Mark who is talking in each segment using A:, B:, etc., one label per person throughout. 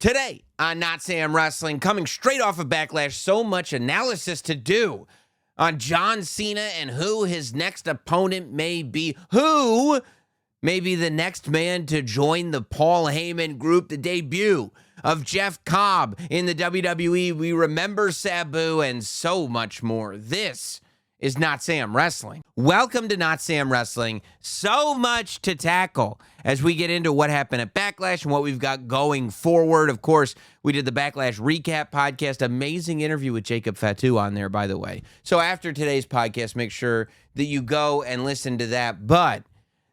A: Today on Notsam Wrestling, coming straight off of Backlash, so much analysis to do on John Cena and who his next opponent may be. Who may be the next man to join the Paul Heyman group, the debut of Jeff Cobb in the WWE. We remember Sabu and so much more. This is Notsam Wrestling. Welcome to Notsam Wrestling. So much to tackle as we get into what happened at Backlash and what we've got going forward. Of course, we did the Backlash recap podcast. Amazing interview with Jacob Fatu on there, by the way. So after today's podcast, make sure that you go and listen to that. But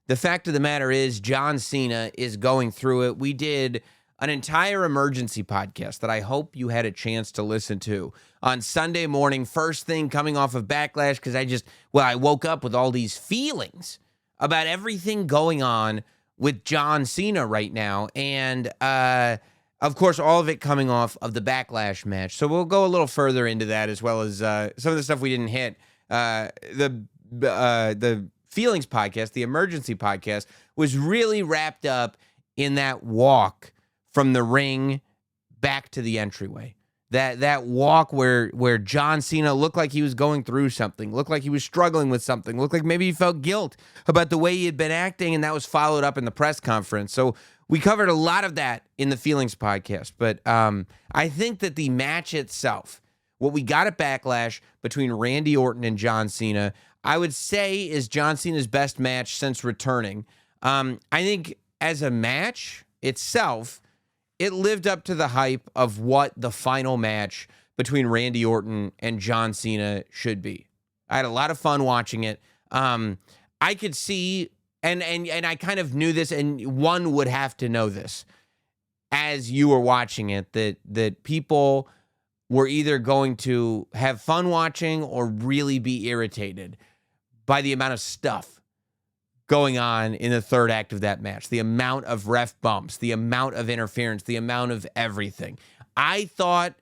A: the fact of the matter is, John Cena is going through it. We did an entire emergency podcast that I hope you had a chance to listen to on Sunday morning, first thing coming off of Backlash, because I woke up with all these feelings about everything going on with John Cena right now. And, of course, all of it coming off of the Backlash match. So we'll go a little further into that, as well as some of the stuff we didn't hit. The Feelings podcast, the emergency podcast, was really wrapped up in that walk from the ring back to the entryway. That walk where John Cena looked like he was going through something, looked like he was struggling with something, looked like maybe he felt guilt about the way he had been acting, and that was followed up in the press conference. So we covered a lot of that in the Feelings podcast. But I think that the match itself, what we got at Backlash between Randy Orton and John Cena, I would say is John Cena's best match since returning. I think as a match itself, it lived up to the hype of what the final match between Randy Orton and John Cena should be. I had a lot of fun watching it. I could see, and I kind of knew this, and one would have to know this as you were watching it, that people were either going to have fun watching or really be irritated by the amount of stuff going on in the third act of that match, the amount of ref bumps, the amount of interference, the amount of everything. I thought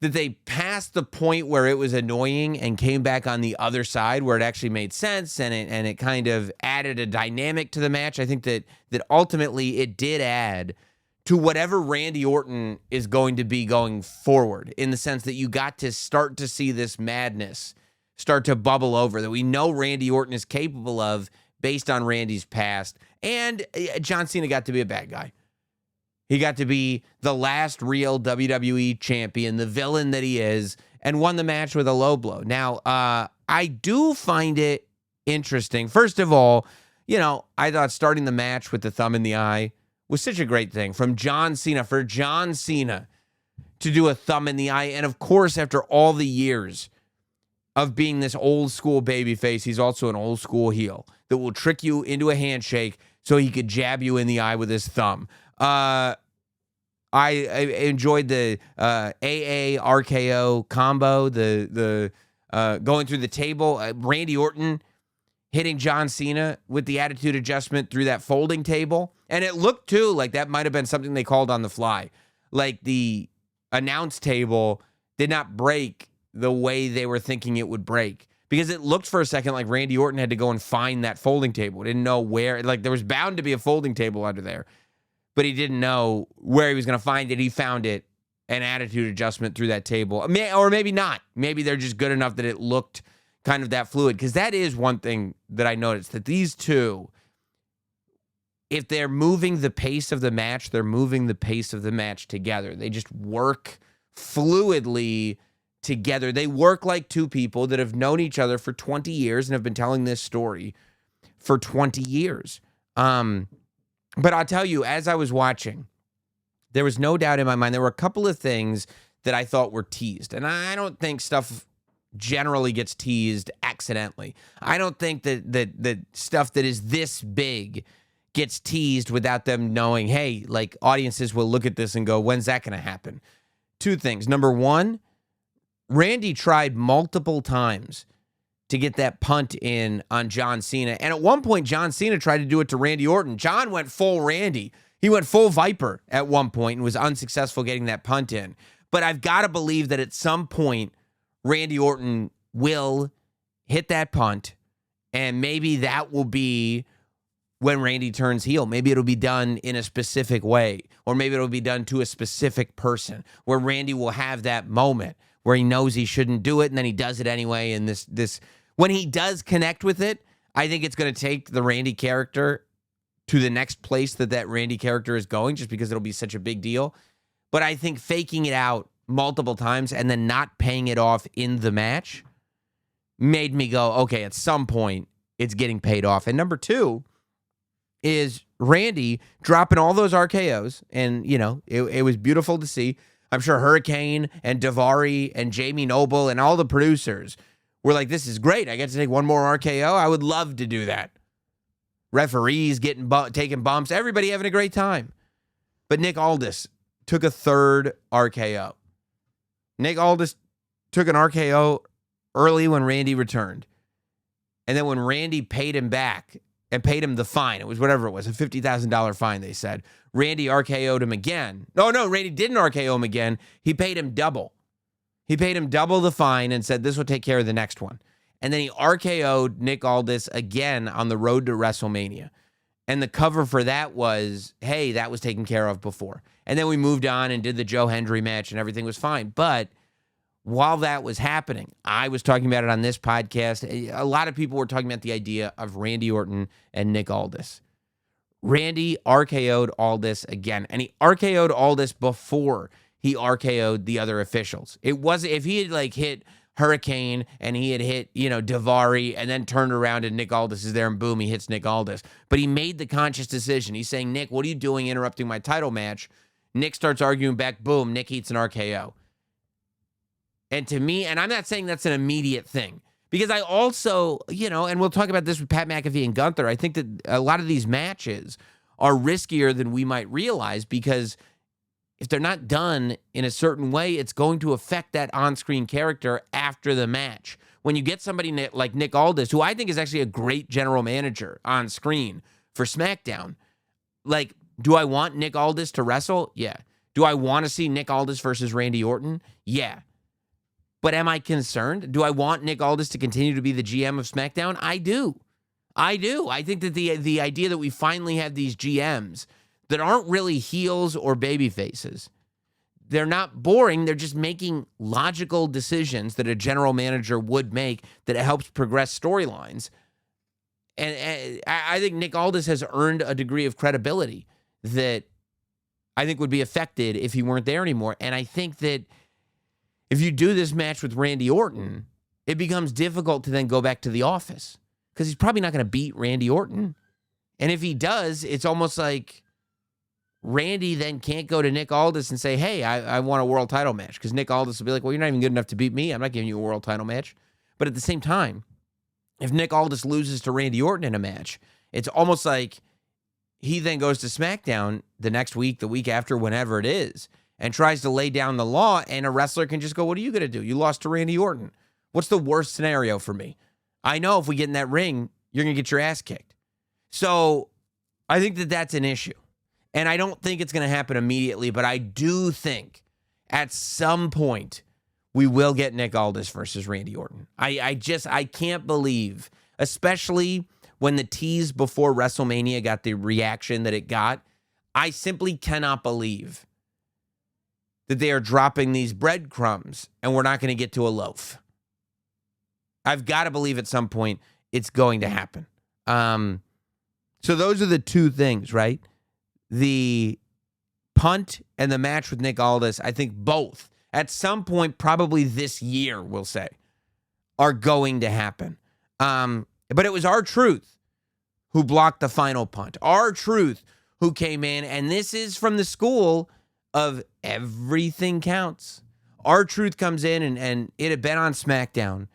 A: that they passed the point where it was annoying and came back on the other side where it actually made sense and it kind of added a dynamic to the match. I think that ultimately it did add to whatever Randy Orton is going to be going forward, in the sense that you got to start to see this madness start to bubble over that we know Randy Orton is capable of based on Randy's past. And John Cena got to be a bad guy. He got to be the last real WWE champion, the villain that he is, and won the match with a low blow. Now, I do find it interesting. First of all, I thought starting the match with the thumb in the eye was such a great thing from John Cena, for John Cena to do a thumb in the eye. And of course, after all the years of being this old school babyface, he's also an old school heel that will trick you into a handshake so he could jab you in the eye with his thumb. I enjoyed the AA RKO combo, the going through the table. Randy Orton hitting John Cena with the attitude adjustment through that folding table. And it looked, too, like that might have been something they called on the fly. Like the announce table did not break the way they were thinking it would break, because it looked for a second like Randy Orton had to go and find that folding table. Didn't know where, like there was bound to be a folding table under there, but he didn't know where he was going to find it. He found it, an attitude adjustment through that table. Or maybe not. Maybe they're just good enough that it looked kind of that fluid, because that is one thing that I noticed, that these two, if they're moving the pace of the match, they're moving the pace of the match together. They just work fluidly together. They work like two people that have known each other for 20 years and have been telling this story for 20 years. But I'll tell you, as I was watching, there was no doubt in my mind, there were a couple of things that I thought were teased. And I don't think stuff generally gets teased accidentally. I don't think that stuff that is this big gets teased without them knowing, hey, like audiences will look at this and go, when's that going to happen? Two things. Number one, Randy tried multiple times to get that punt in on John Cena. And at one point, John Cena tried to do it to Randy Orton. John went full Randy. He went full Viper at one point and was unsuccessful getting that punt in. But I've got to believe that at some point, Randy Orton will hit that punt, and maybe that will be when Randy turns heel. Maybe it'll be done in a specific way, or maybe it'll be done to a specific person where Randy will have that moment where he knows he shouldn't do it and then he does it anyway. And this when he does connect with it, I think it's going to take the Randy character to the next place that Randy character is going, just because it'll be such a big deal. But I think faking it out multiple times and then not paying it off in the match made me go, okay, at some point it's getting paid off. And number two is Randy dropping all those RKOs. And, it was beautiful to see. I'm sure Hurricane and Daivari and Jamie Noble and all the producers were like, this is great. I get to take one more RKO. I would love to do that. Referees taking bumps. Everybody having a great time. But Nick Aldis took a third RKO. Nick Aldis took an RKO early when Randy returned. And then when Randy paid him back and paid him the fine, it was whatever it was, a $50,000 fine, they said, Randy RKO'd him again. No, Randy didn't RKO him again. He paid him double. He paid him double the fine and said, this will take care of the next one. And then he RKO'd Nick Aldis again on the road to WrestleMania. And the cover for that was, hey, that was taken care of before. And then we moved on and did the Joe Hendry match and everything was fine. But while that was happening, I was talking about it on this podcast. A lot of people were talking about the idea of Randy Orton and Nick Aldis. Randy RKO'd Aldis again. And he RKO'd Aldis before he RKO'd the other officials. It wasn't, if he had hit Hurricane and he had hit, Daivari and then turned around and Nick Aldis is there and boom, he hits Nick Aldis. But he made the conscious decision. He's saying, Nick, what are you doing interrupting my title match? Nick starts arguing back, boom, Nick eats an RKO. And to me, and I'm not saying that's an immediate thing, because I also, and we'll talk about this with Pat McAfee and Gunther, I think that a lot of these matches are riskier than we might realize, because if they're not done in a certain way, it's going to affect that on-screen character after the match. When you get somebody like Nick Aldis, who I think is actually a great general manager on screen for SmackDown, do I want Nick Aldis to wrestle? Yeah. Do I want to see Nick Aldis versus Randy Orton? Yeah. But am I concerned? Do I want Nick Aldis to continue to be the GM of SmackDown? I do. I think that the idea that we finally have these GMs that aren't really heels or baby faces, they're not boring. They're just making logical decisions that a general manager would make that helps progress storylines. And I think Nick Aldis has earned a degree of credibility that I think would be affected if he weren't there anymore. And I think that if you do this match with Randy Orton, it becomes difficult to then go back to the office, because he's probably not going to beat Randy Orton. And if he does, it's almost like Randy then can't go to Nick Aldis and say, hey, I want a world title match, because Nick Aldis will be like, well, you're not even good enough to beat me. I'm not giving you a world title match. But at the same time, if Nick Aldis loses to Randy Orton in a match, it's almost like he then goes to SmackDown the next week, the week after, whenever it is, and tries to lay down the law, and a wrestler can just go, what are you going to do? You lost to Randy Orton. What's the worst scenario for me? I know if we get in that ring, you're going to get your ass kicked. So I think that that's an issue. And I don't think it's going to happen immediately, but I do think at some point we will get Nick Aldis versus Randy Orton. I can't believe, especially when the tease before WrestleMania got the reaction that it got, I simply cannot believe that they are dropping these breadcrumbs and we're not going to get to a loaf. I've got to believe at some point it's going to happen. So those are the two things, right? The punt and the match with Nick Aldis, I think both, at some point, probably this year, we'll say, are going to happen. But it was R-Truth who blocked the final punt. R-Truth who came in, and this is from the school of everything counts. R-Truth comes in, and it had been on SmackDown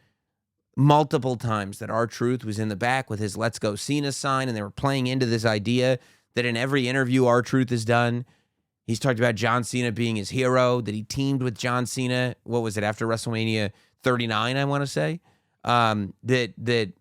A: multiple times that R-Truth was in the back with his Let's Go Cena sign, and they were playing into this idea that in every interview R-Truth has done, he's talked about John Cena being his hero, that he teamed with John Cena, what was it, after WrestleMania 39, I want to say? That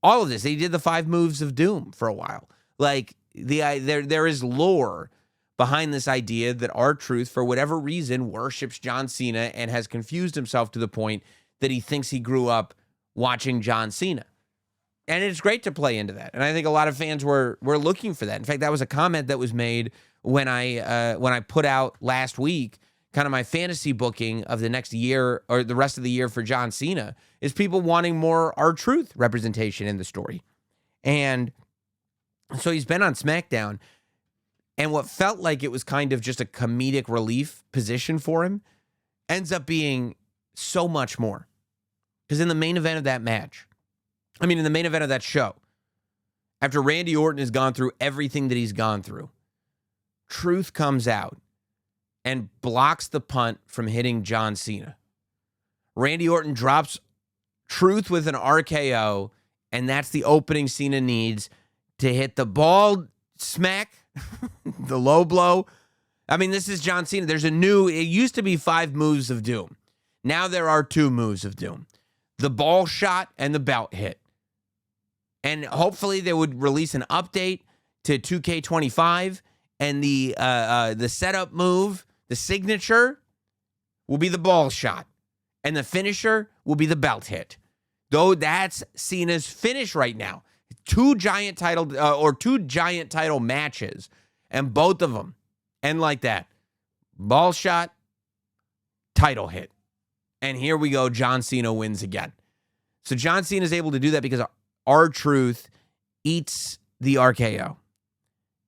A: all of this, he did the 5 moves of doom for a while. There is lore behind this idea that R-Truth, for whatever reason, worships John Cena and has confused himself to the point that he thinks he grew up watching John Cena. And it's great to play into that. And I think a lot of fans were looking for that. In fact, that was a comment that was made when I put out last week kind of my fantasy booking of the next year or the rest of the year for John Cena, is people wanting more R-Truth representation in the story. And so he's been on SmackDown, and what felt like it was kind of just a comedic relief position for him ends up being so much more. Because in the main event of that match, in the main event of that show, after Randy Orton has gone through everything that he's gone through, Truth comes out and blocks the punt from hitting John Cena. Randy Orton drops Truth with an RKO, and that's the opening Cena needs to hit the ball smack, the low blow. This is John Cena. It used to be 5 moves of doom. Now there are 2 moves of doom. The ball shot and the belt hit. And hopefully they would release an update to 2K25, and the setup move, the signature, will be the ball shot, and the finisher will be the belt hit. Though that's Cena's finish right now. 2 giant title matches, and both of them end like that. Ball shot, title hit. And here we go, John Cena wins again. So John Cena is able to do that because R-Truth eats the RKO.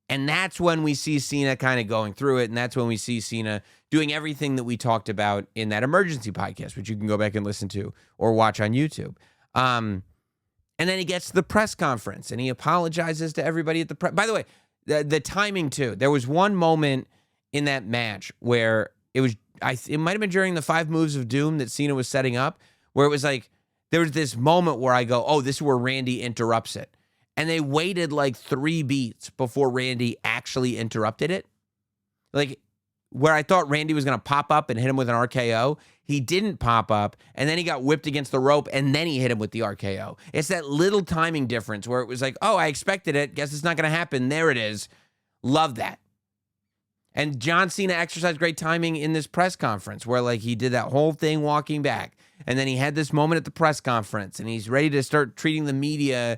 A: And that's when we see Cena kind of going through it, and that's when we see Cena doing everything that we talked about in that emergency podcast, which you can go back and listen to or watch on YouTube. And then he gets to the press conference, and he apologizes to everybody at the press. By the way, the timing, too. There was one moment in that match where it might have been during the 5 moves of doom that Cena was setting up, where it was like, there was this moment where I go, oh, this is where Randy interrupts it. And they waited like 3 beats before Randy actually interrupted it. Like, where I thought Randy was going to pop up and hit him with an RKO, he didn't pop up, and then he got whipped against the rope, and then he hit him with the RKO. It's that little timing difference where it was like, oh, I expected it. Guess it's not going to happen. There it is. Love that. And John Cena exercised great timing in this press conference where, like, he did that whole thing walking back, and then he had this moment at the press conference, and he's ready to start treating the media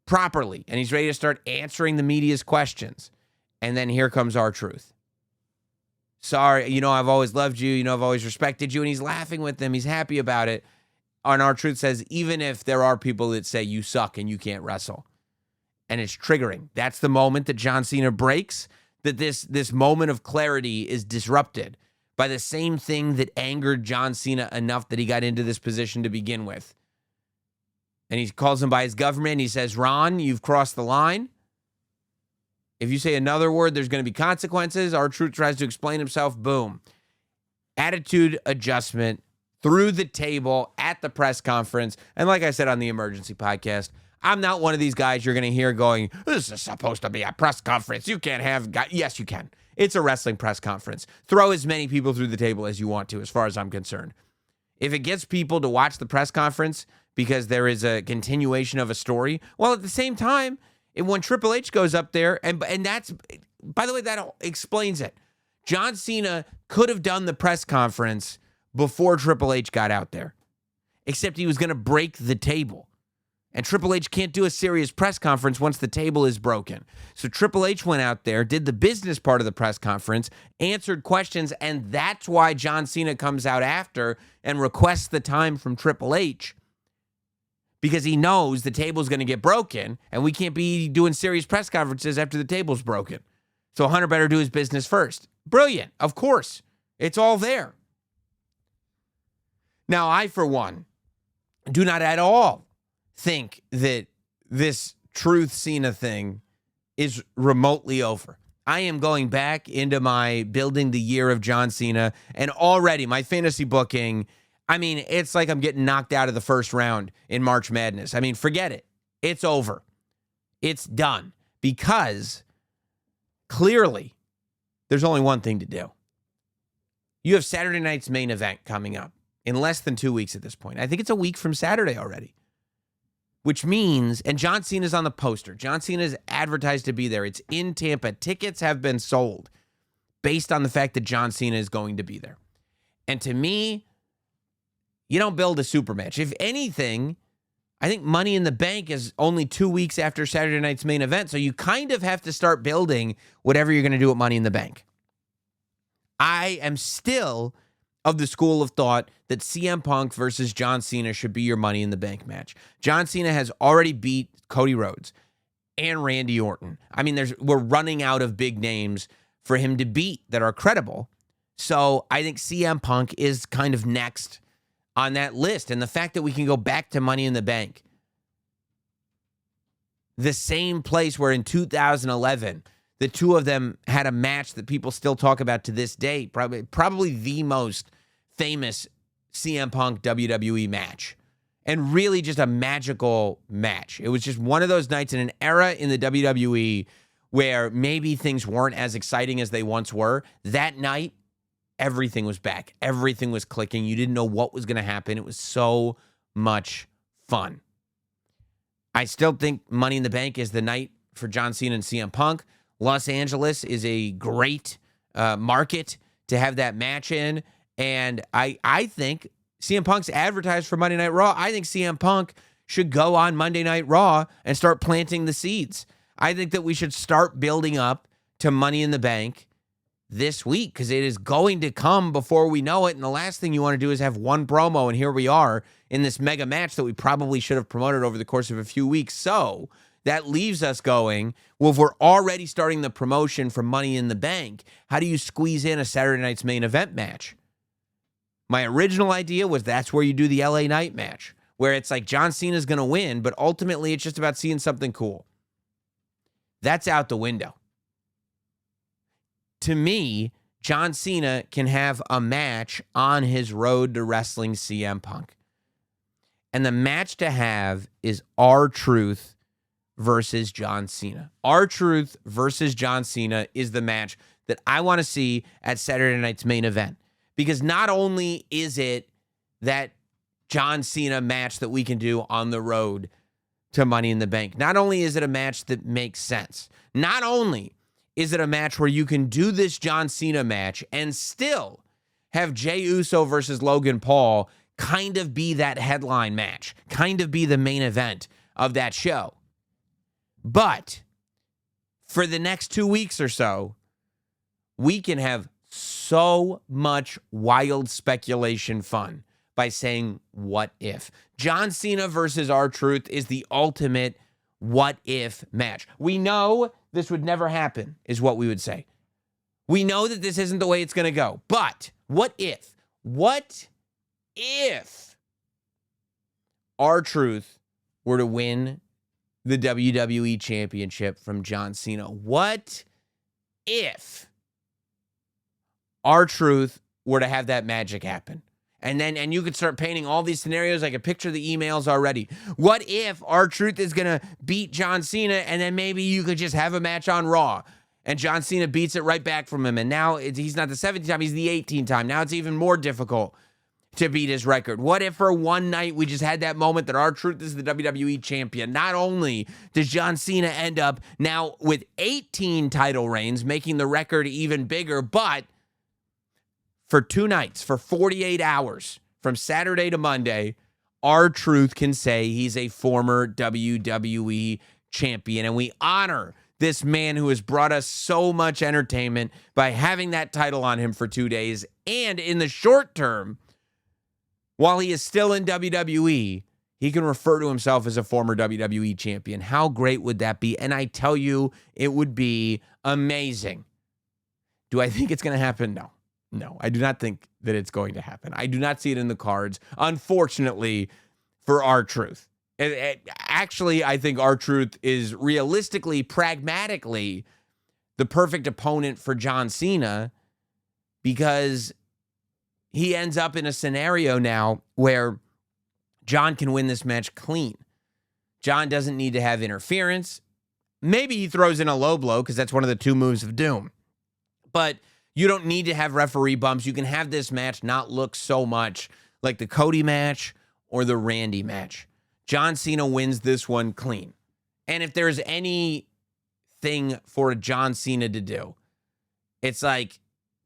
A: properly, and he's ready to start answering the media's questions. And then here comes R-Truth. Sorry, I've always loved you. I've always respected you. And he's laughing with them. He's happy about it. And R-Truth says, even if there are people that say you suck and you can't wrestle. And it's triggering. That's the moment that John Cena breaks, that this moment of clarity is disrupted by the same thing that angered John Cena enough that he got into this position to begin with. And he calls him by his government. And he says, Ron, you've crossed the line. If you say another word, there's going to be consequences. R-Truth tries to explain himself. Boom. Attitude adjustment through the table at the press conference. And like I said on the emergency podcast, I'm not one of these guys you're going to hear going, this is supposed to be a press conference. You can't have guys. Yes, you can. It's a wrestling press conference. Throw as many people through the table as you want to, as far as I'm concerned. If it gets people to watch the press conference because there is a continuation of a story, well, at the same time, when Triple H goes up there, and that's, by the way, that explains it. John Cena could have done the press conference before Triple H got out there, except he was going to break the table. And Triple H can't do a serious press conference once the table is broken. So Triple H went out there, did the business part of the press conference, answered questions, and that's why John Cena comes out after and requests the time from Triple H, because he knows the table's going to get broken, and we can't be doing serious press conferences after the table's broken. So Hunter better do his business first. Brilliant. Of course. It's all there. Now, I, for one, do not at all think that this Truth Cena thing is remotely over. I am going back into my building the year of John Cena, and already my fantasy booking, it's like I'm getting knocked out of the first round in March Madness. Forget it. It's over. It's done. Because clearly there's only one thing to do. You have Saturday night's main event coming up in less than 2 weeks at this point. I think it's a week from Saturday already. Which means, and John Cena's on the poster. John Cena's advertised to be there. It's in Tampa. Tickets have been sold based on the fact that John Cena is going to be there. And to me, you don't build a super match. If anything, I think Money in the Bank is only 2 weeks after Saturday night's main event, so you kind of have to start building whatever you're going to do at Money in the Bank. I am still of the school of thought that CM Punk versus John Cena should be your Money in the Bank match. John Cena has already beat Cody Rhodes and Randy Orton. I mean, we're running out of big names for him to beat that are credible. So I think CM Punk is kind of next on that list. And the fact that we can go back to Money in the Bank, the same place where in 2011, the two of them had a match that people still talk about to this day, probably the most famous CM Punk WWE match, and really just a magical match. It was just one of those nights in an era in the WWE where maybe things weren't as exciting as they once were. That night, everything was back. Everything was clicking. You didn't know what was going to happen. It was so much fun. I still think Money in the Bank is the night for John Cena and CM Punk. Los Angeles is a great market to have that match in. And I think CM Punk's advertised for Monday Night Raw. I think CM Punk should go on Monday Night Raw and start planting the seeds. I think that we should start building up to Money in the Bank this week because it is going to come before we know it. And the last thing you want to do is have one promo, and here we are in this mega match that we probably should have promoted over the course of a few weeks. So that leaves us going, well, if we're already starting the promotion for Money in the Bank, how do you squeeze in a Saturday night's main event match? My original idea was that's where you do the LA Knight match, where it's like John Cena's going to win, but ultimately it's just about seeing something cool. That's out the window. To me, John Cena can have a match on his road to wrestling CM Punk. And the match to have is R-Truth versus John Cena. R-Truth versus John Cena is the match that I want to see at Saturday night's main event. Because not only is it that John Cena match that we can do on the road to Money in the Bank, not only is it a match that makes sense, not only is it a match where you can do this John Cena match and still have Jey Uso versus Logan Paul kind of be that headline match, kind of be the main event of that show. But for the next 2 weeks or so, we can have so much wild speculation fun by saying, what if? John Cena versus R-Truth is the ultimate what if match. We know this would never happen, is what we would say. We know that this isn't the way it's going to go. But what if? What if R-Truth were to win the WWE Championship from John Cena? What if R-Truth were to have that magic happen? And you could start painting all these scenarios. I could picture the emails already. What if R-Truth is going to beat John Cena, and then maybe you could just have a match on Raw, and John Cena beats it right back from him, and now he's not the 17th time, he's the 18th time. Now it's even more difficult to beat his record. What if for one night we just had that moment that R-Truth is the WWE champion? Not only does John Cena end up now with 18 title reigns, making the record even bigger, but for 2 nights, for 48 hours, from Saturday to Monday, R-Truth can say he's a former WWE champion. And we honor this man who has brought us so much entertainment by having that title on him for 2 days. And in the short term, while he is still in WWE, he can refer to himself as a former WWE champion. How great would that be? And I tell you, it would be amazing. Do I think it's going to happen? No. No, I do not think that it's going to happen. I do not see it in the cards, unfortunately, for R-Truth. Actually, I think R-Truth is realistically, pragmatically, the perfect opponent for John Cena because he ends up in a scenario now where John can win this match clean. John doesn't need to have interference. Maybe he throws in a low blow because that's one of the 2 moves of doom. But you don't need to have referee bumps. You can have this match not look so much like the Cody match or the Randy match. John Cena wins this one clean. And if there's anything for John Cena to do, it's like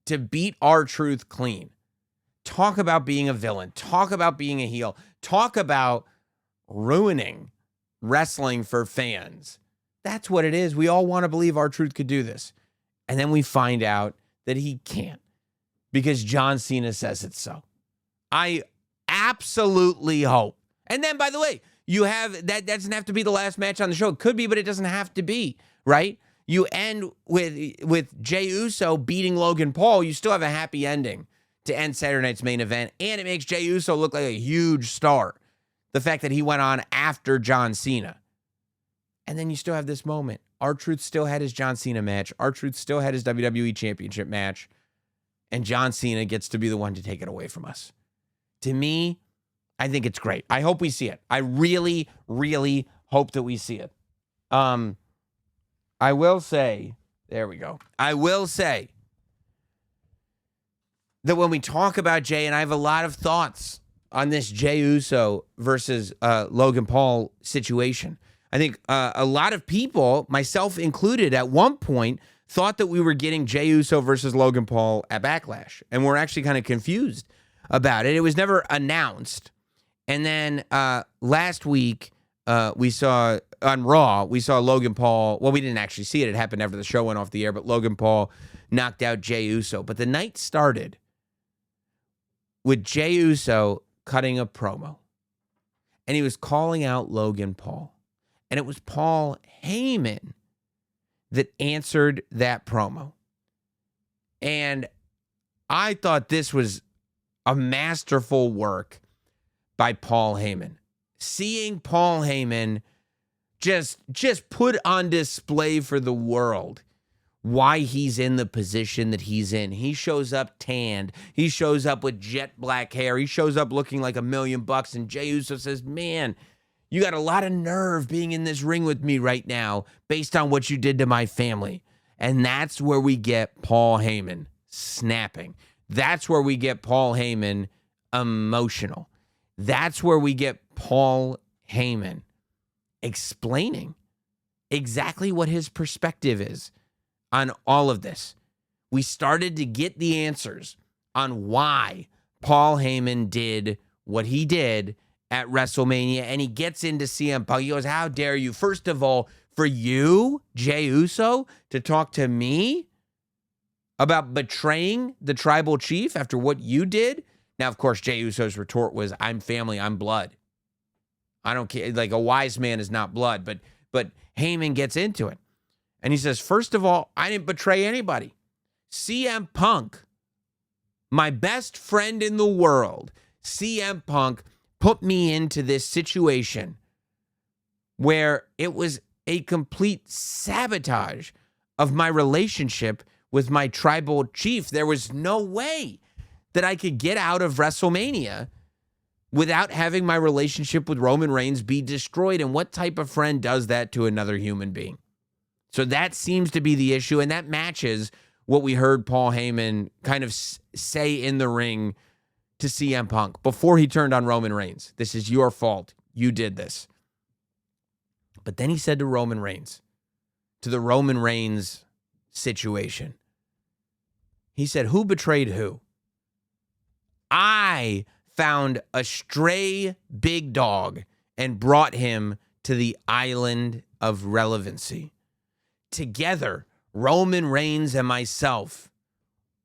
A: to beat R-Truth clean. Talk about being a villain. Talk about being a heel. Talk about ruining wrestling for fans. That's what it is. We all want to believe R-Truth could do this. And then we find out that he can't because John Cena says it's so. I absolutely hope. And then, by the way, you have that doesn't have to be the last match on the show. It could be, but it doesn't have to be, right? You end with Jey Uso beating Logan Paul. You still have a happy ending to end Saturday night's main event, and it makes Jey Uso look like a huge star. The fact that he went on after John Cena. And then you still have this moment. R-Truth still had his John Cena match. R-Truth still had his WWE Championship match. And John Cena gets to be the one to take it away from us. To me, I think it's great. I hope we see it. I really, really hope that we see it. I will say, there we go. I will say that when we talk about Jey, and I have a lot of thoughts on this Jey Uso versus Logan Paul situation. I think a lot of people, myself included, at one point thought that we were getting Jey Uso versus Logan Paul at Backlash. And we're actually kind of confused about it. It was never announced. And then last week, we saw on Raw, we saw Logan Paul. Well, we didn't actually see it. It happened after the show went off the air, but Logan Paul knocked out Jey Uso. But the night started with Jey Uso cutting a promo. And he was calling out Logan Paul. And it was Paul Heyman that answered that promo. And I thought this was a masterful work by Paul Heyman. Seeing Paul Heyman just put on display for the world why he's in the position that he's in. He shows up tanned. He shows up with jet black hair. He shows up looking like $1 million. And Jey Uso says, man, you got a lot of nerve being in this ring with me right now based on what you did to my family. And that's where we get Paul Heyman snapping. That's where we get Paul Heyman emotional. That's where we get Paul Heyman explaining exactly what his perspective is on all of this. We started to get the answers on why Paul Heyman did what he did at WrestleMania, and he gets into CM Punk. He goes, how dare you? First of all, for you, Jey Uso, to talk to me about betraying the tribal chief after what you did? Now, of course, Jey Uso's retort was, I'm family, I'm blood. I don't care. Like, a wise man is not blood. But Heyman gets into it. And he says, first of all, I didn't betray anybody. CM Punk, my best friend in the world, CM Punk put me into this situation where it was a complete sabotage of my relationship with my tribal chief. There was no way that I could get out of WrestleMania without having my relationship with Roman Reigns be destroyed. And what type of friend does that to another human being? So that seems to be the issue, and that matches what we heard Paul Heyman kind of say in the ring to CM Punk before he turned on Roman Reigns. This is your fault. You did this. But then he said to Roman Reigns, to the Roman Reigns situation, he said, who betrayed who? I found a stray big dog and brought him to the island of relevancy. Together, Roman Reigns and myself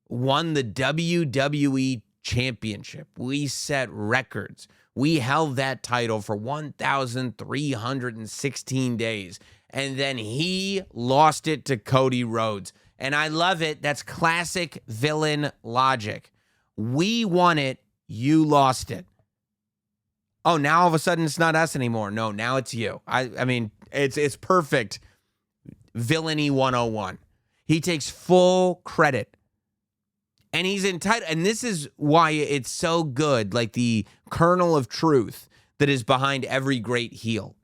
A: won the WWE Championship. We set records. We held that title for 1,316 days. And then he lost it to Cody Rhodes. And I love it. That's classic villain logic. We won it. You lost it. Oh, now all of a sudden it's not us anymore. No, now it's you. I mean, it's perfect. Villainy 101. He takes full credit. And he's entitled, and this is why it's so good, like the kernel of truth that is behind every great heel.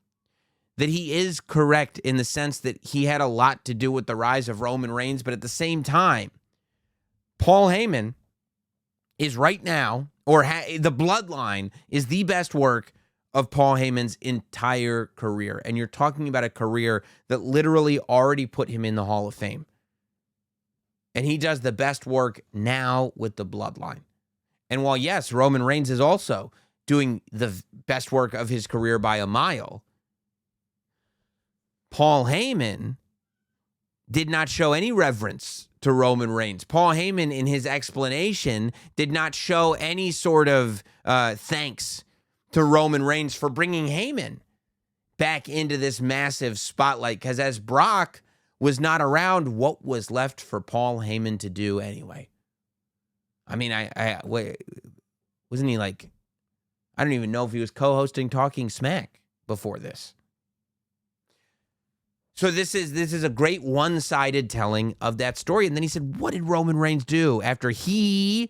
A: That he is correct in the sense that he had a lot to do with the rise of Roman Reigns, but at the same time, Paul Heyman is right now, or the bloodline is the best work of Paul Heyman's entire career. And you're talking about a career that literally already put him in the Hall of Fame. And he does the best work now with the bloodline. And while, yes, Roman Reigns is also doing the best work of his career by a mile. Paul Heyman did not show any reverence to Roman Reigns. Paul Heyman, in his explanation, did not show any sort of thanks to Roman Reigns for bringing Heyman back into this massive spotlight, because as Brock was not around, what was left for Paul Heyman to do anyway? I mean, wasn't he like, I don't even know if he was co-hosting Talking Smack before this. So this is a great one-sided telling of that story. And then he said, what did Roman Reigns do? After he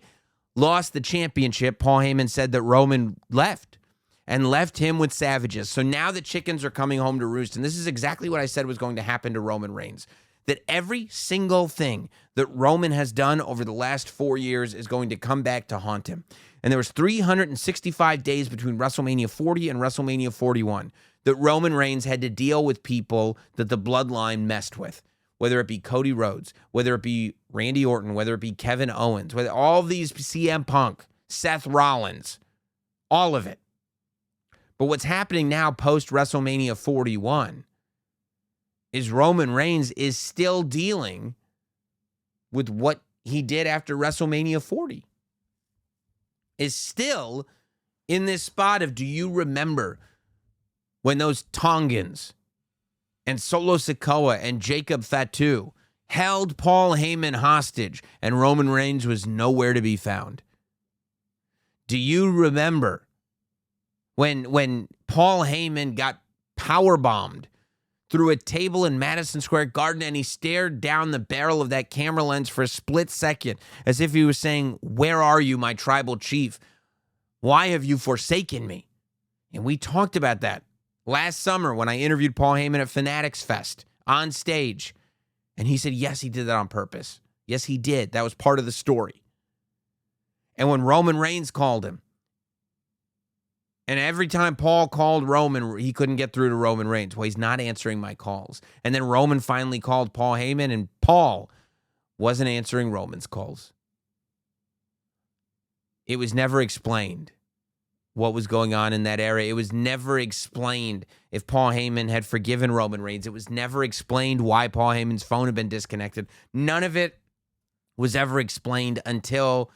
A: lost the championship, Paul Heyman said that Roman left him with savages. So now the chickens are coming home to roost. And this is exactly what I said was going to happen to Roman Reigns. That every single thing that Roman has done over the last 4 years is going to come back to haunt him. And there was 365 days between WrestleMania 40 and WrestleMania 41 that Roman Reigns had to deal with people that the bloodline messed with, whether it be Cody Rhodes, whether it be Randy Orton, whether it be Kevin Owens, whether all these CM Punk, Seth Rollins, all of it. But what's happening now post WrestleMania 41 is Roman Reigns is still dealing with what he did after WrestleMania 40. Is still in this spot of, do you remember when those Tongans and Solo Sikoa and Jacob Fatu held Paul Heyman hostage and Roman Reigns was nowhere to be found? Do you remember when Paul Heyman got powerbombed through a table in Madison Square Garden and he stared down the barrel of that camera lens for a split second as if he was saying, where are you, my tribal chief? Why have you forsaken me? And we talked about that last summer when I interviewed Paul Heyman at Fanatics Fest on stage. And he said, yes, he did that on purpose. Yes, he did. That was part of the story. And when Roman Reigns called him, and every time Paul called Roman, he couldn't get through to Roman Reigns. Well, he's not answering my calls. And then Roman finally called Paul Heyman, and Paul wasn't answering Roman's calls. It was never explained what was going on in that area. It was never explained if Paul Heyman had forgiven Roman Reigns. It was never explained why Paul Heyman's phone had been disconnected. None of it was ever explained until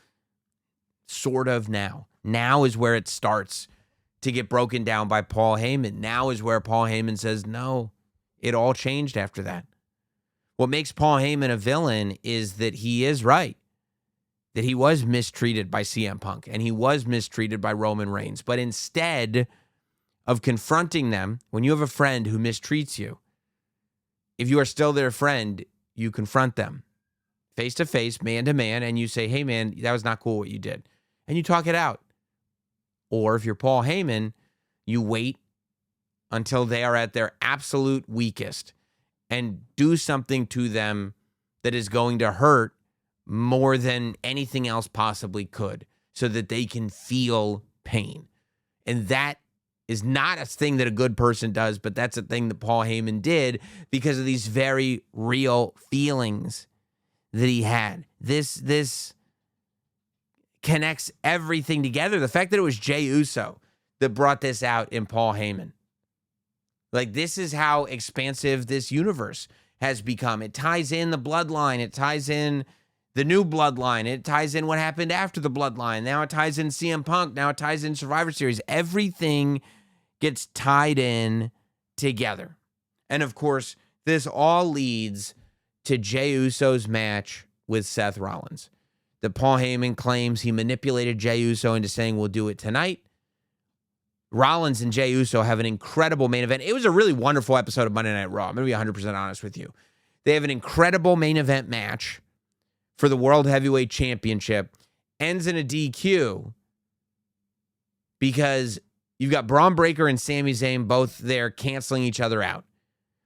A: sort of now. Now is where it starts to get broken down by Paul Heyman. Now is where Paul Heyman says, no, it all changed after that. What makes Paul Heyman a villain is that he is right, that he was mistreated by CM Punk and he was mistreated by Roman Reigns. But instead of confronting them, when you have a friend who mistreats you, if you are still their friend, you confront them face to face, man to man, and you say, hey man, that was not cool what you did. And you talk it out. Or if you're Paul Heyman, you wait until they are at their absolute weakest and do something to them that is going to hurt more than anything else possibly could so that they can feel pain. And that is not a thing that a good person does, but that's a thing that Paul Heyman did because of these very real feelings that he had. This connects everything together. The fact that it was Jey Uso that brought this out in Paul Heyman. Like, this is how expansive this universe has become. It ties in the bloodline. It ties in the new bloodline. It ties in what happened after the bloodline. Now it ties in CM Punk. Now it ties in Survivor Series. Everything gets tied in together. And of course, this all leads to Jey Uso's match with Seth Rollins. That Paul Heyman claims he manipulated Jey Uso into saying, we'll do it tonight. Rollins and Jey Uso have an incredible main event. It was a really wonderful episode of Monday Night Raw. I'm going to be 100% honest with you. They have an incredible main event match for the World Heavyweight Championship. Ends in a DQ because you've got Braun Breaker and Sami Zayn both there canceling each other out.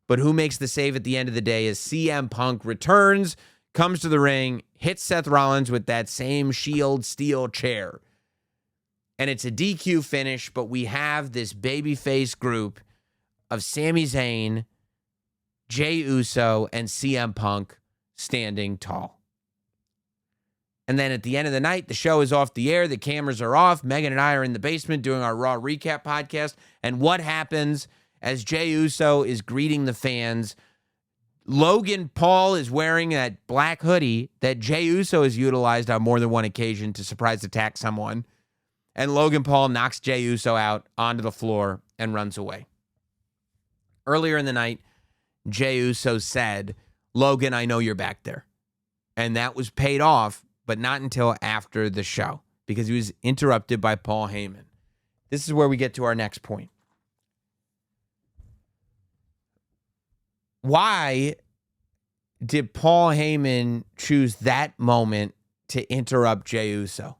A: But who makes the save at the end of the day is CM Punk returns, comes to the ring, hits Seth Rollins with that same Shield steel chair. And it's a DQ finish, but we have this babyface group of Sami Zayn, Jey Uso, and CM Punk standing tall. And then at the end of the night, the show is off the air. The cameras are off. Megan and I are in the basement doing our Raw recap podcast. And what happens as Jey Uso is greeting the fans? Logan Paul is wearing that black hoodie that Jey Uso has utilized on more than one occasion to surprise attack someone. And Logan Paul knocks Jey Uso out onto the floor and runs away. Earlier in the night, Jey Uso said, "Logan, I know you're back there." And that was paid off, but not until after the show, because he was interrupted by Paul Heyman. This is where we get to our next point. Why did Paul Heyman choose that moment to interrupt Jey Uso?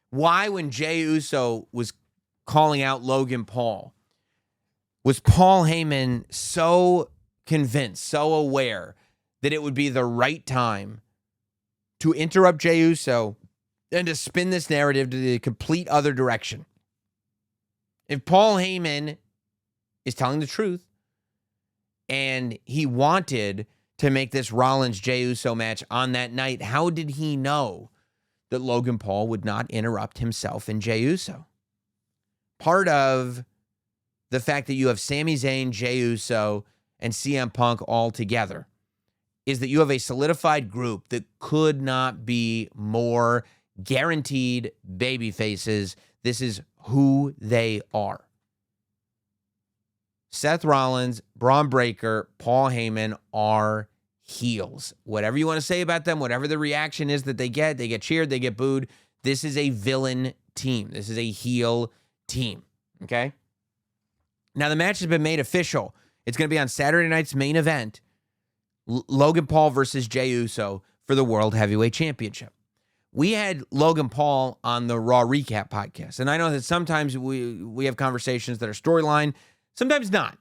A: Why, when Jey Uso was calling out Logan Paul, was Paul Heyman so convinced, so aware that it would be the right time to interrupt Jey Uso and to spin this narrative to the complete other direction? If Paul Heyman is telling the truth and he wanted to make this Rollins-Jey Uso match on that night, how did he know that Logan Paul would not interrupt himself and Jey Uso? Part of the fact that you have Sami Zayn, Jey Uso, and CM Punk all together is that you have a solidified group that could not be more guaranteed baby faces. This is who they are. Seth Rollins, Braun Breaker, Paul Heyman are heels. Whatever you want to say about them, whatever the reaction is that they get cheered, they get booed. This is a villain team. This is a heel team. Okay? Now, the match has been made official. It's going to be on Saturday night's main event, Logan Paul versus Jey Uso for the World Heavyweight Championship. We had Logan Paul on the Raw Recap podcast, and I know that sometimes we have conversations that are storyline, sometimes not.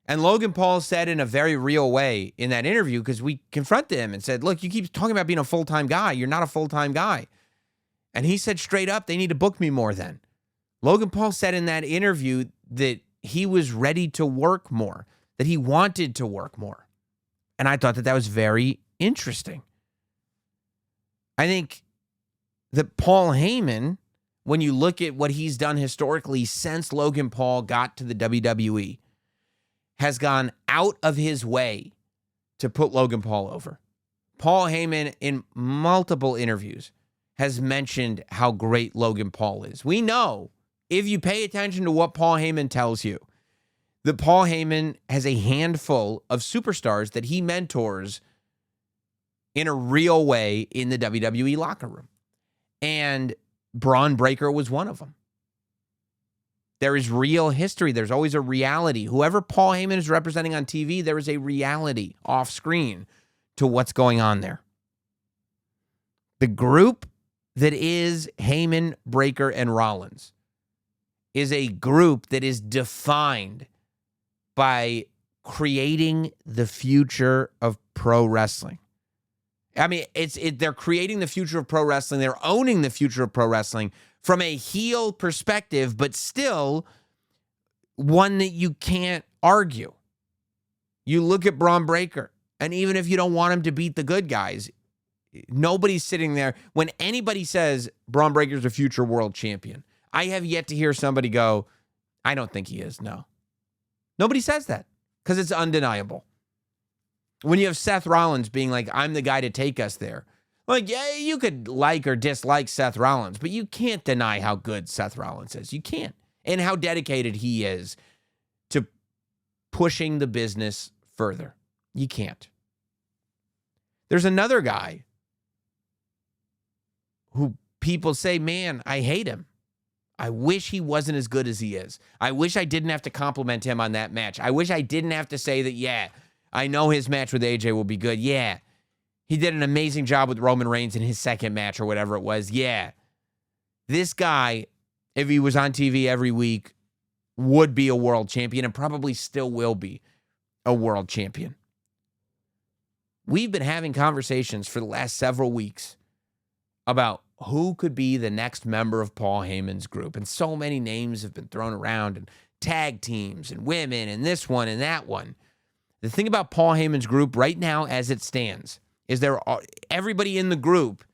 A: And Logan Paul said in a very real way in that interview, because we confronted him and said, look, you keep talking about being a full-time guy. You're not a full-time guy. And he said straight up, they need to book me more then. Logan Paul said in that interview that he was ready to work more, that he wanted to work more. And I thought that was very interesting. I think that Paul Heyman, when you look at what he's done historically since Logan Paul got to the WWE, has gone out of his way to put Logan Paul over. Paul Heyman, in multiple interviews, has mentioned how great Logan Paul is. We know, if you pay attention to what Paul Heyman tells you, that Paul Heyman has a handful of superstars that he mentors in a real way in the WWE locker room. And Braun Breaker was one of them. There is real history. There's always a reality. Whoever Paul Heyman is representing on TV, there is a reality off screen to what's going on there. The group that is Heyman, Breaker, and Rollins is a group that is defined by creating the future of pro wrestling. I mean, they're creating the future of pro wrestling. They're owning the future of pro wrestling from a heel perspective, but still one that you can't argue. You look at Braun Breaker, and even if you don't want him to beat the good guys, nobody's sitting there. When anybody says Braun Breaker's a future world champion, I have yet to hear somebody go, I don't think he is. No. Nobody says that because it's undeniable. When you have Seth Rollins being like, I'm the guy to take us there. Like, yeah, you could like or dislike Seth Rollins, but you can't deny how good Seth Rollins is. You can't. And how dedicated he is to pushing the business further. You can't. There's another guy who people say, man, I hate him. I wish he wasn't as good as he is. I wish I didn't have to compliment him on that match. I wish I didn't have to say that, yeah, I know his match with AJ will be good. Yeah. He did an amazing job with Roman Reigns in his second match or whatever it was. Yeah. This guy, if he was on TV every week, would be a world champion and probably still will be a world champion. We've been having conversations for the last several weeks about who could be the next member of Paul Heyman's group. And so many names have been thrown around, and tag teams and women and this one and that one. The thing about Paul Heyman's group right now as it stands is everybody in the group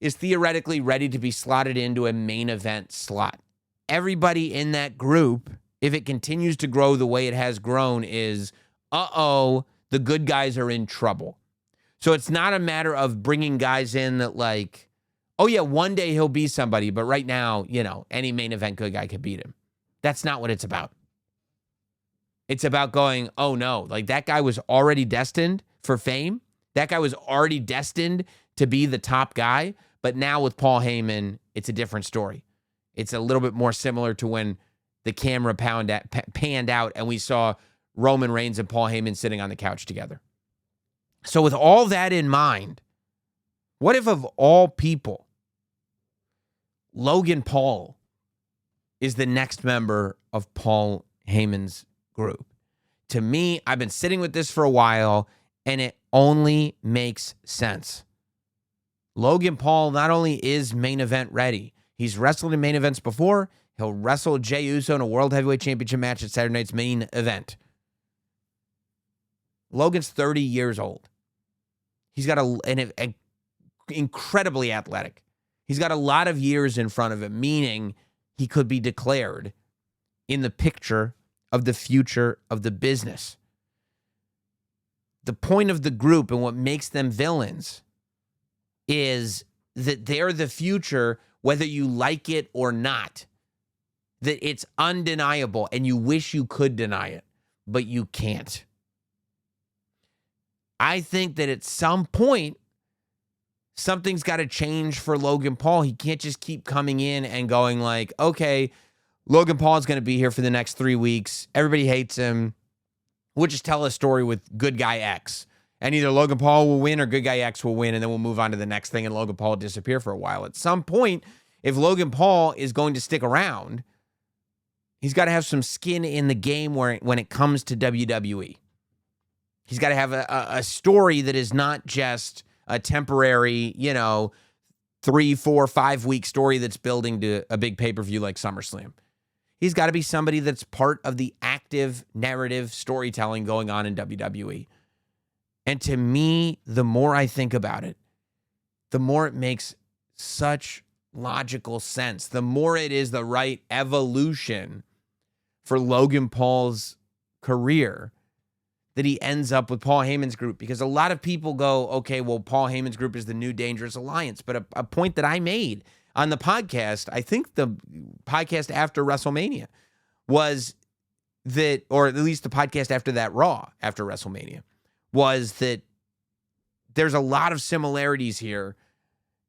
A: is theoretically ready to be slotted into a main event slot. Everybody in that group, if it continues to grow the way it has grown, is, the good guys are in trouble. So it's not a matter of bringing guys in that like, oh yeah, one day he'll be somebody, but right now, any main event good guy could beat him. That's not what it's about. It's about going, oh no, like that guy was already destined for fame. That guy was already destined to be the top guy. But now with Paul Heyman, it's a different story. It's a little bit more similar to when the camera panned out and we saw Roman Reigns and Paul Heyman sitting on the couch together. So with all that in mind, what if of all people, Logan Paul is the next member of Paul Heyman's group? To me, I've been sitting with this for a while, and it only makes sense. Logan Paul not only is main event ready, he's wrestled in main events before. He'll wrestle Jey Uso in a World Heavyweight Championship match at Saturday night's main event. Logan's 30 years old. He's got an incredibly athletic. He's got a lot of years in front of him, meaning he could be declared in the picture of the future of the business. The point of the group and what makes them villains is that they're the future, whether you like it or not. That it's undeniable and you wish you could deny it, but you can't. I think that at some point, something's got to change for Logan Paul. He can't just keep coming in and going like, okay, Logan Paul is going to be here for the next 3 weeks. Everybody hates him. We'll just tell a story with good guy X. And either Logan Paul will win or good guy X will win, and then we'll move on to the next thing, and Logan Paul will disappear for a while. At some point, if Logan Paul is going to stick around, he's got to have some skin in the game when it comes to WWE. He's got to have a story that is not just a temporary, 3, 4, 5 week story that's building to a big pay-per-view like SummerSlam. He's got to be somebody that's part of the active narrative storytelling going on in WWE. And to me, the more I think about it, the more it makes such logical sense. The more it is the right evolution for Logan Paul's career that he ends up with Paul Heyman's group. Because a lot of people go, okay, well, Paul Heyman's group is the new Dangerous Alliance. But a point that I made on the podcast, I think the podcast after WrestleMania, was that, or at least the podcast after that Raw, after WrestleMania, was that there's a lot of similarities here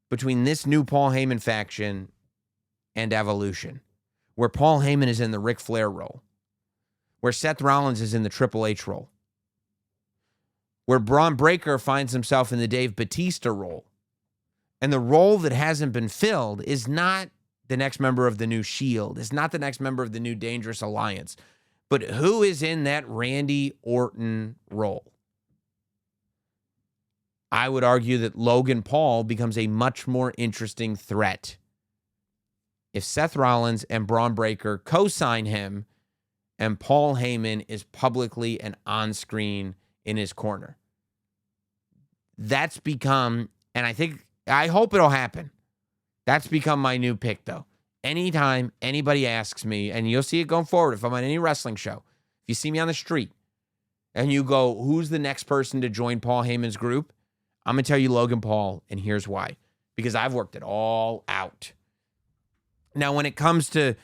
A: between this new Paul Heyman faction and Evolution, where Paul Heyman is in the Ric Flair role, where Seth Rollins is in the Triple H role, where Braun Breaker finds himself in the Dave Bautista role. And the role that hasn't been filled is not the next member of the new Shield, is not the next member of the new Dangerous Alliance, but who is in that Randy Orton role? I would argue that Logan Paul becomes a much more interesting threat if Seth Rollins and Braun Breaker co-sign him and Paul Heyman is publicly and on-screen in his corner. That's become, and I hope it'll happen. That's become my new pick, though. Anytime anybody asks me, and you'll see it going forward if I'm on any wrestling show, if you see me on the street and you go, who's the next person to join Paul Heyman's group? I'm going to tell you Logan Paul, and here's why. Because I've worked it all out. Now, when it comes to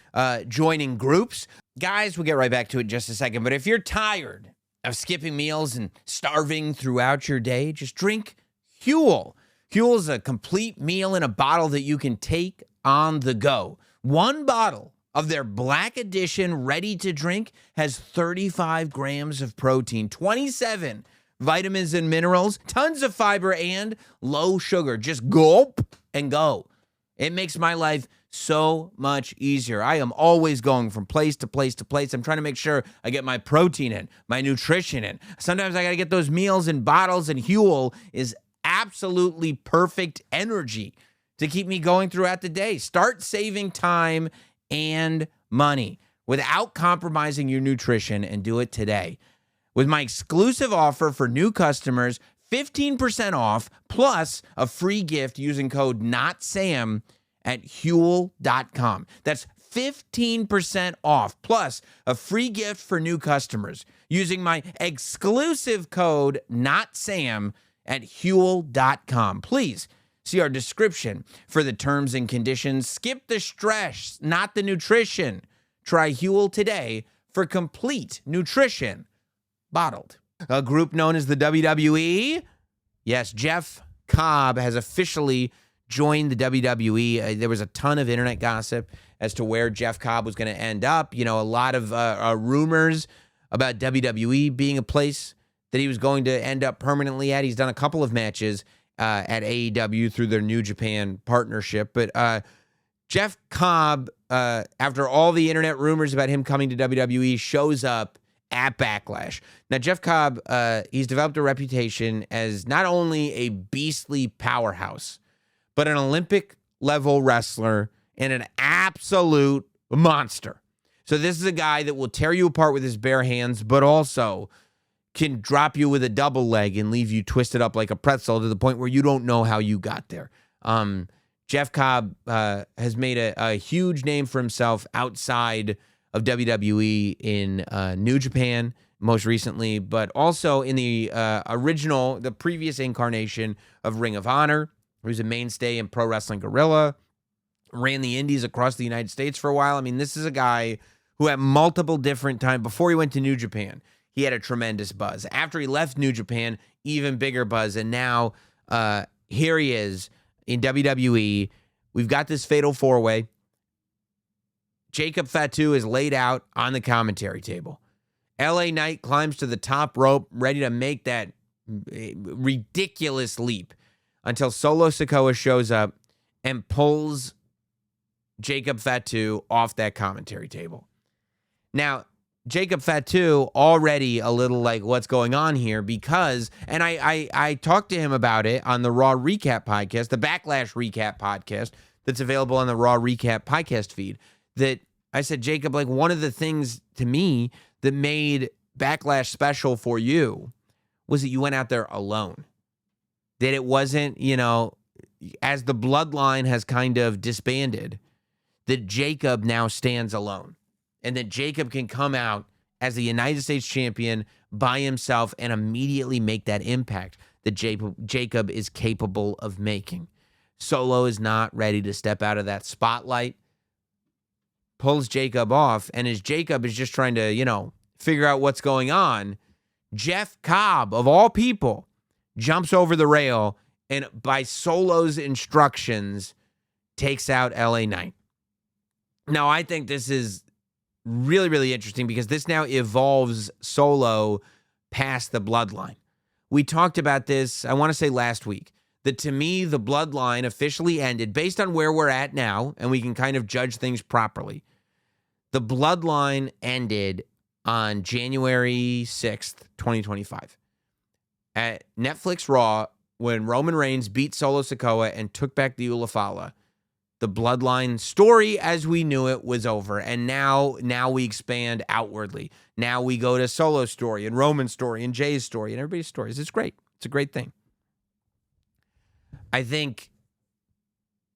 A: joining groups, guys, we'll get right back to it in just a second. But if you're tired of skipping meals and starving throughout your day, just drink Huel. Huel is a complete meal in a bottle that you can take on the go. One bottle of their Black Edition ready to drink has 35 grams of protein, 27 vitamins and minerals, tons of fiber, and low sugar. Just gulp and go. It makes my life so much easier. I am always going from place to place to place. I'm trying to make sure I get my protein in, my nutrition in. Sometimes I got to get those meals in bottles, and Huel is absolutely perfect energy to keep me going throughout the day. Start saving time and money without compromising your nutrition, and do it today. With my exclusive offer for new customers, 15% off plus a free gift using code NOTSAM at Huel.com. That's 15% off plus a free gift for new customers using my exclusive code NOTSAM at Huel.com. Please see our description for the terms and conditions. Skip the stress, not the nutrition. Try Huel today for complete nutrition bottled. A group known as the WWE. Yes, Jeff Cobb has officially joined the WWE. There was a ton of internet gossip as to where Jeff Cobb was going to end up. You know, a lot of rumors about WWE being a place that he was going to end up permanently at. He's done a couple of matches at AEW through their New Japan partnership. But Jeff Cobb, after all the internet rumors about him coming to WWE, shows up at Backlash. Now, Jeff Cobb, he's developed a reputation as not only a beastly powerhouse, but an Olympic-level wrestler and an absolute monster. So this is a guy that will tear you apart with his bare hands, but also can drop you with a double leg and leave you twisted up like a pretzel to the point where you don't know how you got there. Jeff Cobb has made a huge name for himself outside of WWE in New Japan most recently, but also in the previous incarnation of Ring of Honor. He was a mainstay in Pro Wrestling Guerrilla, ran the indies across the United States for a while. I mean, this is a guy who at multiple different times, before he went to New Japan, he had a tremendous buzz. After he left New Japan, even bigger buzz. And now here he is in WWE. We've got this fatal four-way. Jacob Fatu is laid out on the commentary table. LA Knight climbs to the top rope, ready to make that ridiculous leap until Solo Sikoa shows up and pulls Jacob Fatu off that commentary table. Now, Jacob Fatu already a little like, what's going on here? Because, and I talked to him about it on the Raw Recap podcast, the Backlash Recap podcast that's available on the Raw Recap podcast feed, that I said, Jacob, like one of the things to me that made Backlash special for you was that you went out there alone. That it wasn't, you know, as the bloodline has kind of disbanded, that Jacob now stands alone. And that Jacob can come out as the United States champion by himself and immediately make that impact that Jacob is capable of making. Solo is not ready to step out of that spotlight, pulls Jacob off, and as Jacob is just trying to, you know, figure out what's going on, Jeff Cobb, of all people, jumps over the rail and by Solo's instructions takes out LA Knight. Now, I think this is really, really interesting because this now evolves Solo past the bloodline. We talked about this, I want to say last week, that to me, the bloodline officially ended based on where we're at now, and we can kind of judge things properly. The bloodline ended on January 6th, 2025. At Netflix Raw, when Roman Reigns beat Solo Sikoa and took back the Ulafala, the bloodline story as we knew it was over. And now we expand outwardly. Now we go to Solo's story and Roman's story and Jay's story and everybody's stories. It's great. It's a great thing. I think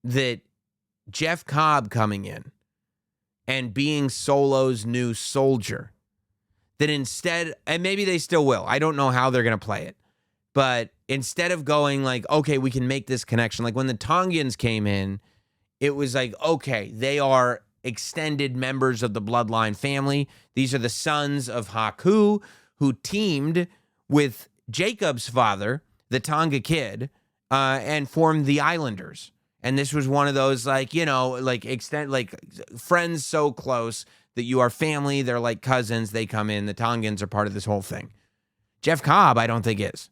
A: that Jeff Cobb coming in and being Solo's new soldier, that instead, and maybe they still will, I don't know how they're going to play it, but instead of going like, okay, we can make this connection, like when the Tongans came in, it was like, okay, they are extended members of the bloodline family. These are the sons of Haku, who teamed with Jacob's father, the Tonga Kid, and formed the Islanders. And this was one of those, like, you know, like friends so close that you are family. They're like cousins. They come in. The Tongans are part of this whole thing. Jeff Cobb, I don't think is.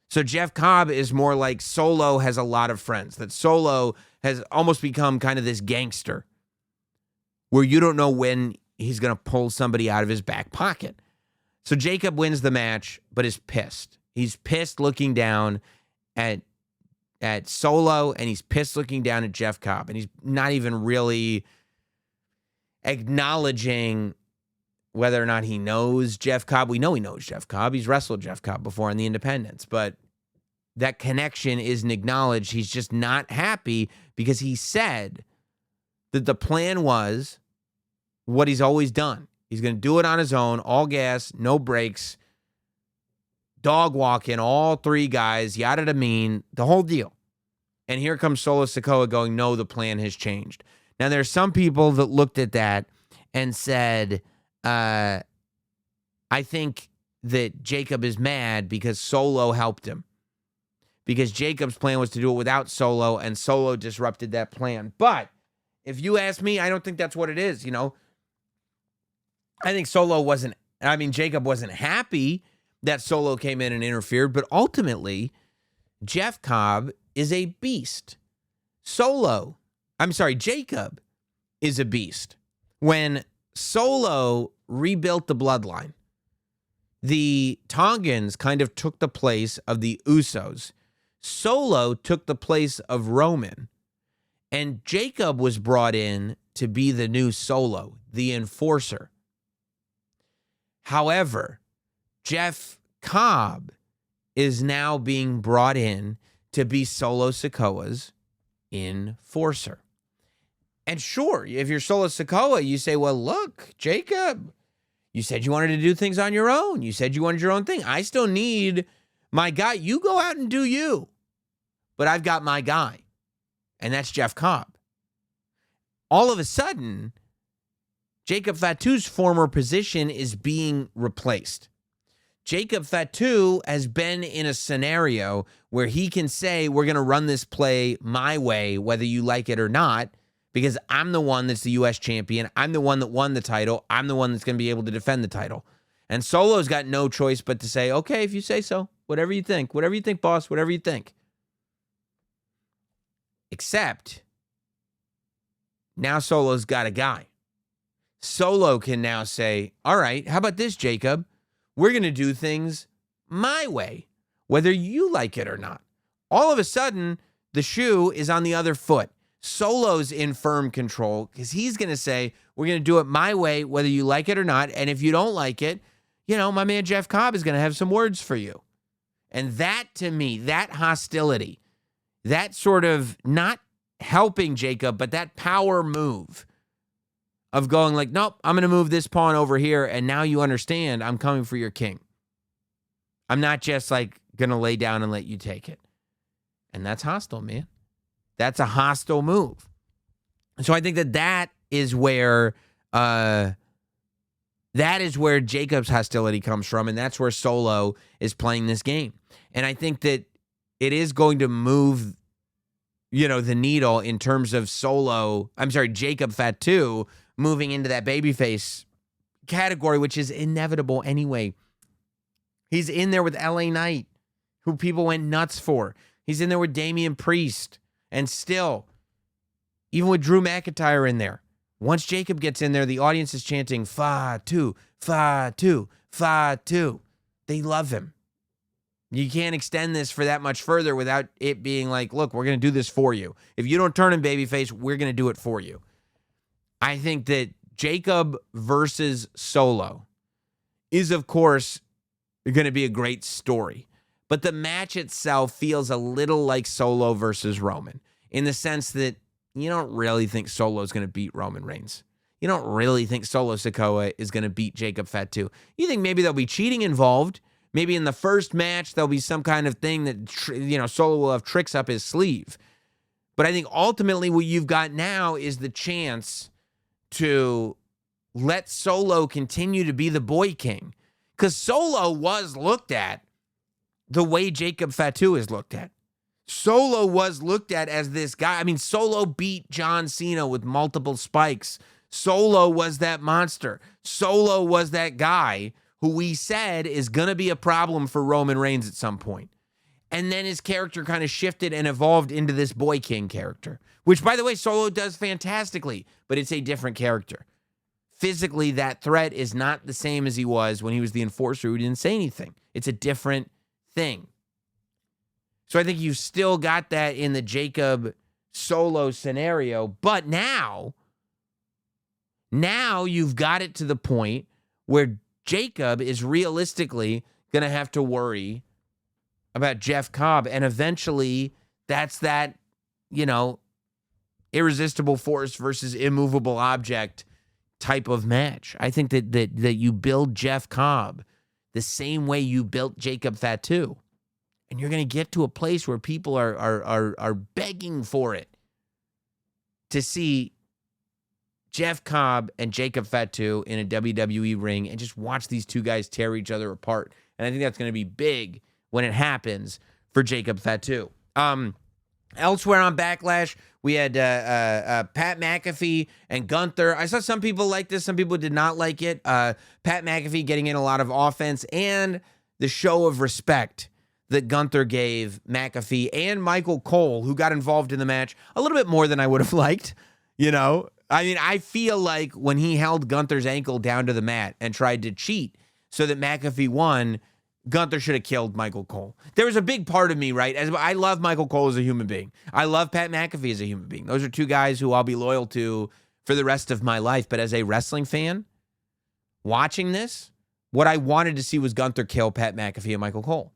A: So Jeff Cobb is more like Solo has a lot of friends. That Solo has almost become kind of this gangster where you don't know when he's going to pull somebody out of his back pocket. So Jacob wins the match, but is pissed. He's pissed looking down at Solo, and he's pissed looking down at Jeff Cobb. And he's not even really acknowledging whether or not he knows Jeff Cobb. We know he knows Jeff Cobb. He's wrestled Jeff Cobb before in the independents. But that connection isn't acknowledged. He's just not happy because he said that the plan was what he's always done. He's going to do it on his own, all gas, no brakes, dog walking, all three guys, yada to mean, the whole deal. And here comes Solo Sikoa going, no, the plan has changed. Now, there's some people that looked at that and said, I think that Jacob is mad because Solo helped him. Because Jacob's plan was to do it without Solo, and Solo disrupted that plan. But if you ask me, I don't think that's what it is, I think Jacob wasn't happy that Solo came in and interfered, but ultimately, Jeff Cobb is a beast. Jacob is a beast. When Solo rebuilt the bloodline, the Tongans kind of took the place of the Usos. Solo took the place of Roman. And Jacob was brought in to be the new Solo, the enforcer. However, Jeff Cobb is now being brought in to be Solo Sikoa's enforcer. And sure, if you're Solo Sikoa, you say, well, look, Jacob, you said you wanted to do things on your own. You said you wanted your own thing. I still need my guy. You go out and do you. But I've got my guy, and that's Jeff Cobb. All of a sudden, Jacob Fatu's former position is being replaced. Jacob Fatu has been in a scenario where he can say, we're going to run this play my way, whether you like it or not, because I'm the one that's the U.S. champion. I'm the one that won the title. I'm the one that's going to be able to defend the title. And Solo's got no choice but to say, okay, if you say so, whatever you think, boss, whatever you think. Except now Solo's got a guy. Solo can now say, all right, how about this, Jacob? We're going to do things my way, whether you like it or not. All of a sudden, the shoe is on the other foot. Solo's in firm control because he's going to say, we're going to do it my way, whether you like it or not. And if you don't like it, my man Jeff Cobb is going to have some words for you. And that, to me, that hostility, that sort of not helping Jacob, but that power move of going like, nope, I'm going to move this pawn over here, and now you understand I'm coming for your king. I'm not just like going to lay down and let you take it. And that's hostile, man. That's a hostile move. So I think that is where Jacob's hostility comes from, and that's where Solo is playing this game. And I think that it is going to move, the needle in terms of Jacob Fatu moving into that babyface category, which is inevitable anyway. He's in there with LA Knight, who people went nuts for. He's in there with Damian Priest. And still, even with Drew McIntyre in there, once Jacob gets in there, the audience is chanting, Fatu, Fatu, Fatu. They love him. You can't extend this for that much further without it being like, look, we're going to do this for you. If you don't turn him babyface, we're going to do it for you. I think that Jacob versus Solo is, of course, going to be a great story. But the match itself feels a little like Solo versus Roman in the sense that you don't really think Solo's going to beat Roman Reigns. You don't really think Solo Sikoa is going to beat Jacob Fatu. You think maybe there'll be cheating involved. Maybe in the first match, there'll be some kind of thing that, Solo will have tricks up his sleeve. But I think ultimately what you've got now is the chance to let Solo continue to be the boy king. Because Solo was looked at the way Jacob Fatu is looked at. Solo was looked at as this guy. I mean, Solo beat John Cena with multiple spikes. Solo was that monster. Solo was that guy who we said is going to be a problem for Roman Reigns at some point. And then his character kind of shifted and evolved into this boy king character, which, by the way, Solo does fantastically, but it's a different character. Physically, that threat is not the same as he was when he was the enforcer who didn't say anything. It's a different thing. So I think you've still got that in the Jacob Solo scenario, but now you've got it to the point where Jacob is realistically going to have to worry about Jeff Cobb. And eventually that's that, irresistible force versus immovable object type of match. I think that you build Jeff Cobb the same way you built Jacob Fatu. And you're going to get to a place where people are begging for it to see Jeff Cobb and Jacob Fatu in a WWE ring and just watch these two guys tear each other apart. And I think that's going to be big when it happens for Jacob Fatu. Elsewhere on Backlash, we had Pat McAfee and Gunther. I saw some people like this. Some people did not like it. Pat McAfee getting in a lot of offense and the show of respect that Gunther gave McAfee and Michael Cole, who got involved in the match a little bit more than I would have liked. I feel like when he held Gunther's ankle down to the mat and tried to cheat so that McAfee won, Gunther should have killed Michael Cole. There was a big part of me, right? As I love Michael Cole as a human being. I love Pat McAfee as a human being. Those are two guys who I'll be loyal to for the rest of my life. But as a wrestling fan, watching this, what I wanted to see was Gunther kill Pat McAfee and Michael Cole.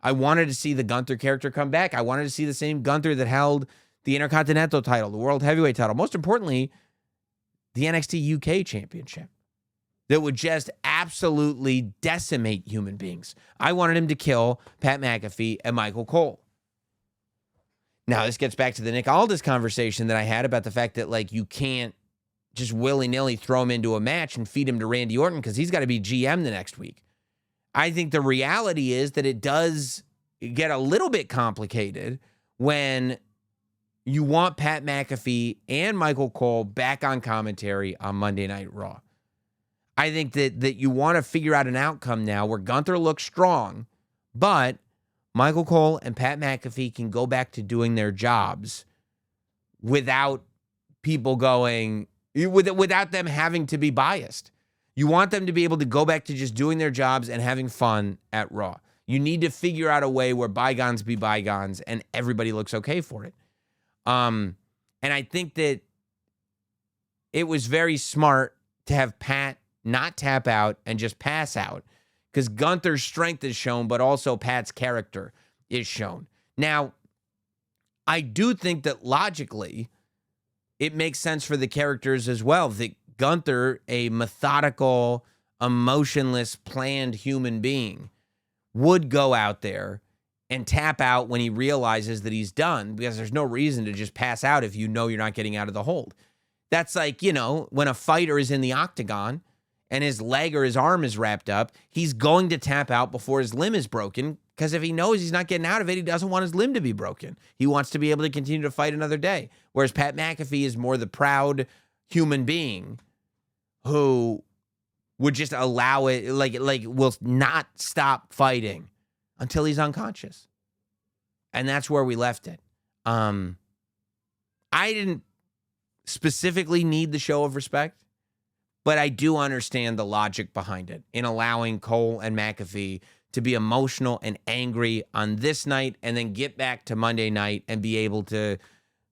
A: I wanted to see the Gunther character come back. I wanted to see the same Gunther that held the Intercontinental title, the World Heavyweight title, most importantly, the NXT UK Championship, that would just absolutely decimate human beings. I wanted him to kill Pat McAfee and Michael Cole. Now, this gets back to the Nick Aldis conversation that I had about the fact that, you can't just willy-nilly throw him into a match and feed him to Randy Orton because he's got to be GM the next week. I think the reality is that it does get a little bit complicated when you want Pat McAfee and Michael Cole back on commentary on Monday Night Raw. I think that you want to figure out an outcome now where Gunther looks strong, but Michael Cole and Pat McAfee can go back to doing their jobs without people without them having to be biased. You want them to be able to go back to just doing their jobs and having fun at Raw. You need to figure out a way where bygones be bygones and everybody looks okay for it. And I think that it was very smart to have Pat not tap out and just pass out because Gunther's strength is shown, but also Pat's character is shown. Now, I do think that logically it makes sense for the characters as well. That Gunther, a methodical, emotionless, planned human being, would go out there and tap out when he realizes that he's done, because there's no reason to just pass out if you know you're not getting out of the hold. That's like, when a fighter is in the octagon and his leg or his arm is wrapped up, he's going to tap out before his limb is broken, because if he knows he's not getting out of it, he doesn't want his limb to be broken. He wants to be able to continue to fight another day. Whereas Pat McAfee is more the proud human being who would just allow it, will not stop fighting until he's unconscious. And that's where we left it. I didn't specifically need the show of respect, but I do understand the logic behind it in allowing Cole and McAfee to be emotional and angry on this night and then get back to Monday night and be able to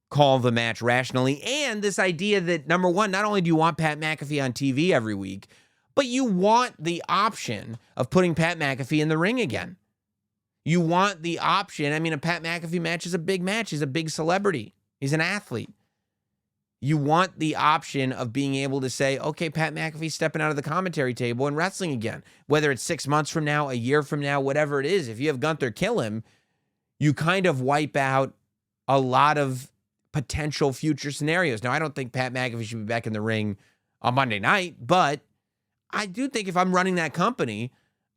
A: call the match rationally. And this idea that, number one, not only do you want Pat McAfee on TV every week, but you want the option of putting Pat McAfee in the ring again. You want the option. A Pat McAfee match is a big match. He's a big celebrity. He's an athlete. You want the option of being able to say, okay, Pat McAfee's stepping out of the commentary table and wrestling again. Whether it's 6 months from now, a year from now, whatever it is, if you have Gunther kill him, you kind of wipe out a lot of potential future scenarios. Now, I don't think Pat McAfee should be back in the ring on Monday night, but I do think if I'm running that company,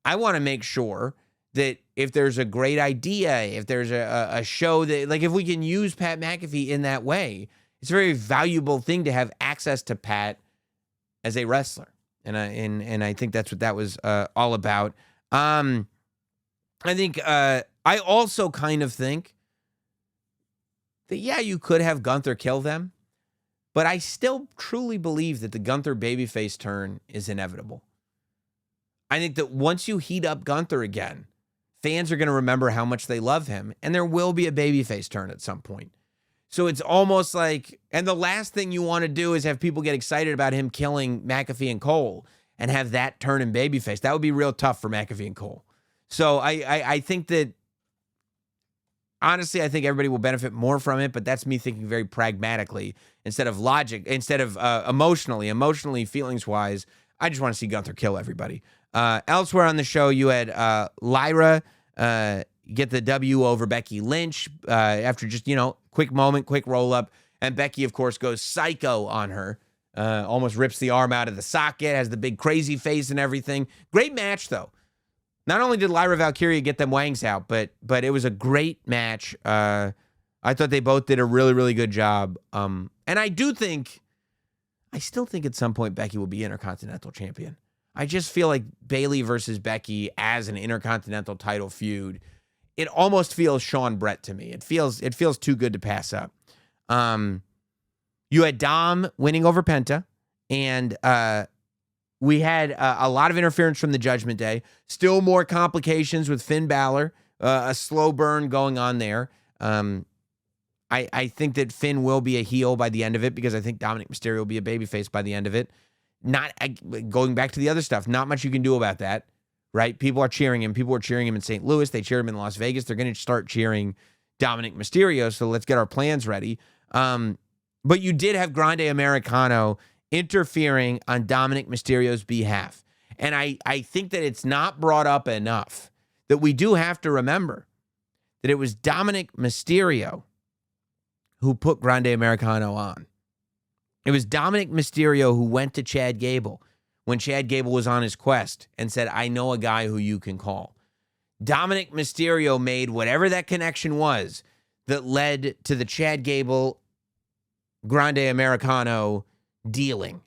A: I want to make sure that if there's a great idea, if there's a show that, if we can use Pat McAfee in that way, it's a very valuable thing to have access to Pat as a wrestler. And I think that's what that was all about. I think I also kind of think that, you could have Gunther kill them, but I still truly believe that the Gunther babyface turn is inevitable. I think that once you heat up Gunther again, fans are going to remember how much they love him, and there will be a babyface turn at some point. So it's almost like, and the last thing you want to do is have people get excited about him killing McAfee and Cole and have that turn in babyface. That would be real tough for McAfee and Cole. So I think that honestly, I think everybody will benefit more from it, but that's me thinking very pragmatically instead of logic, instead of emotionally, feelings-wise. I just want to see Gunther kill everybody. Elsewhere on the show, you had Lyra get the W over Becky Lynch after just, quick moment, quick roll-up. And Becky, of course, goes psycho on her. Almost rips the arm out of the socket, has the big crazy face and everything. Great match, though. Not only did Lyra Valkyria get them wangs out, but it was a great match. I thought they both did a really, really good job. And I still think at some point Becky will be Intercontinental Champion. I just feel like Bayley versus Becky as an Intercontinental title feud, it almost feels Sean Brett to me. It feels too good to pass up. You had Dom winning over Penta, and we had a lot of interference from the Judgment Day. Still more complications with Finn Balor, a slow burn going on there. I think that Finn will be a heel by the end of it because I think Dominic Mysterio will be a babyface by the end of it. Not going back to the other stuff, not much you can do about that, right? People are cheering him. People were cheering him in St. Louis. They cheered him in Las Vegas. They're going to start cheering Dominic Mysterio, so let's get our plans ready. But you did have Grande Americano interfering on Dominic Mysterio's behalf. And I think that it's not brought up enough that we do have to remember that it was Dominic Mysterio who put Grande Americano on. It was Dominic Mysterio who went to Chad Gable when Chad Gable was on his quest and said, I know a guy who you can call. Dominic Mysterio made whatever that connection was that led to the Chad Gable Grande Americano dealing.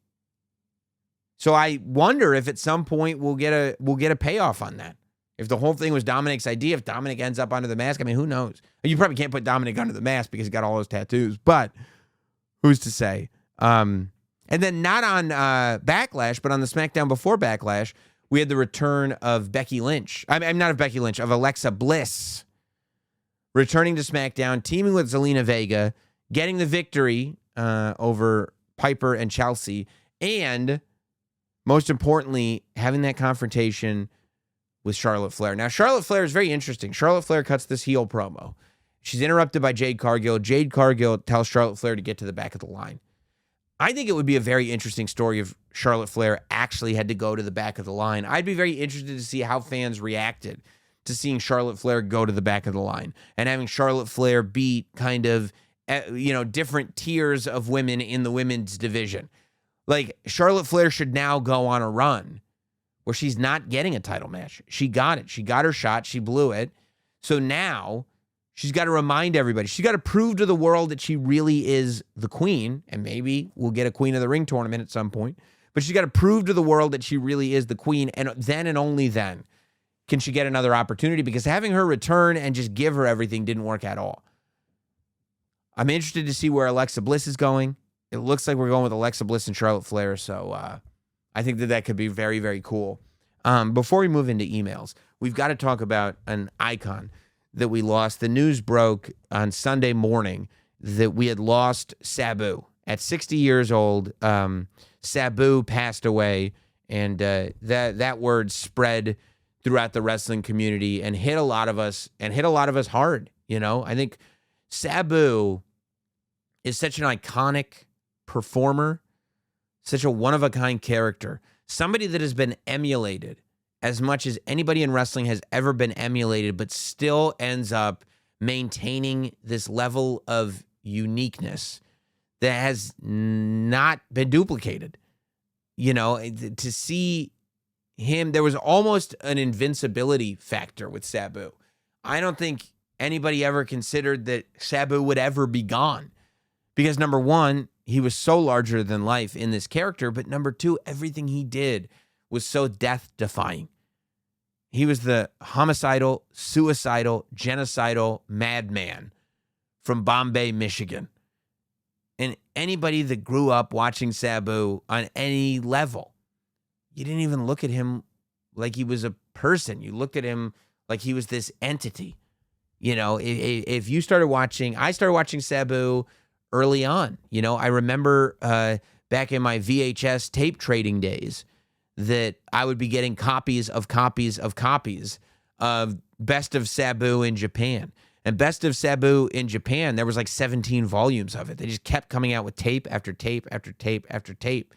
A: So I wonder if at some point we'll get a payoff on that. If the whole thing was Dominic's idea, if Dominic ends up under the mask, I mean, who knows? You probably can't put Dominic under the mask because he's got all those tattoos, but who's to say? And then not on Backlash, but on the SmackDown before Backlash, we had the return of Becky Lynch. I'm not of Becky Lynch, of Alexa Bliss returning to SmackDown, teaming with Zelina Vega, getting the victory over Piper and Chelsea, and most importantly, having that confrontation with Charlotte Flair. Now, Charlotte Flair is very interesting. Charlotte Flair cuts this heel promo. She's interrupted by Jade Cargill. Jade Cargill tells Charlotte Flair to get to the back of the line. I think it would be a very interesting story if Charlotte Flair actually had to go to the back of the line. I'd be very interested to see how fans reacted to seeing Charlotte Flair go to the back of the line and having Charlotte Flair beat kind of, different tiers of women in the women's division. Like, Charlotte Flair should now go on a run where she's not getting a title match. She got it. She got her shot. She blew it. So now she's got to remind everybody. She's got to prove to the world that she really is the queen, and maybe we'll get a Queen of the Ring tournament at some point. But she's got to prove to the world that she really is the queen, and then and only then can she get another opportunity, because having her return and just give her everything didn't work at all. I'm interested to see where Alexa Bliss is going. It looks like we're going with Alexa Bliss and Charlotte Flair, so I think that could be very, very cool. Before we move into emails, we've got to talk about an icon that we lost. The news broke on Sunday morning that we had lost Sabu. At 60 years old, Sabu passed away, and that word spread throughout the wrestling community and hit a lot of us hard. I think Sabu is such an iconic performer, such a one-of-a-kind character, somebody that has been emulated as much as anybody in wrestling has ever been emulated, but still ends up maintaining this level of uniqueness that has not been duplicated. To see him, there was almost an invincibility factor with Sabu. I don't think anybody ever considered that Sabu would ever be gone, because number one, he was so larger than life in this character, but number two, everything he did was so death-defying. He was the homicidal, suicidal, genocidal madman from Bombay, Michigan. And anybody that grew up watching Sabu on any level, you didn't even look at him like he was a person. You looked at him like he was this entity. If you started watching, I started watching Sabu early on. I remember back in my VHS tape trading days that I would be getting copies of Best of Sabu in Japan. And Best of Sabu in Japan, there was like 17 volumes of it. They just kept coming out with tape after tape after tape after tape.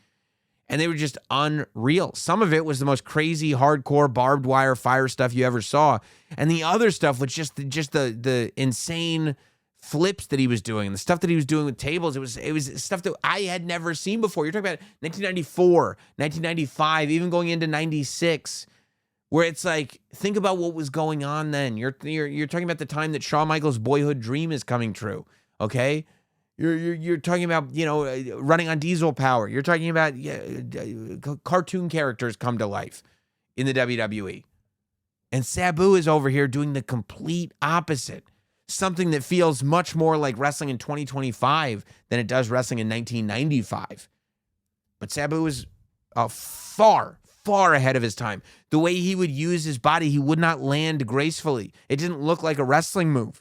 A: And they were just unreal. Some of it was the most crazy, hardcore, barbed wire fire stuff you ever saw. And the other stuff was just the insane flips that he was doing and the stuff that he was doing with tables. It was stuff that I had never seen before. You're talking about 1994, 1995, even going into 96. Where it's like, think about what was going on then. You're talking about the time that Shawn Michaels' boyhood dream is coming true. Okay, you're talking about running on diesel power. You're talking about cartoon characters come to life in the WWE, and Sabu is over here doing the complete opposite. Something that feels much more like wrestling in 2025 than it does wrestling in 1995. But Sabu is far ahead of his time. The way he would use his body, he would not land gracefully. It didn't look like a wrestling move.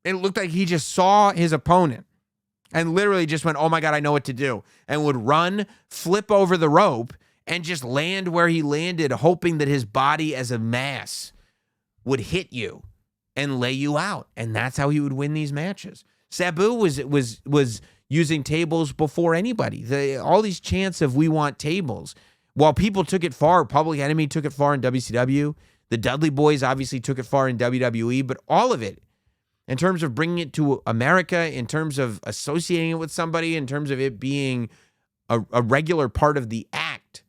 A: It looked like he just saw his opponent and literally just went, oh my God, I know what to do. And would run, flip over the rope, and just land where he landed, hoping that his body as a mass would hit you and lay you out. And that's how he would win these matches. Sabu was using tables before anybody. All these chants of we want tables. While people took it far, Public Enemy took it far in WCW. The Dudley Boys obviously took it far in WWE, but all of it, in terms of bringing it to America, in terms of associating it with somebody, in terms of it being a regular part of the act,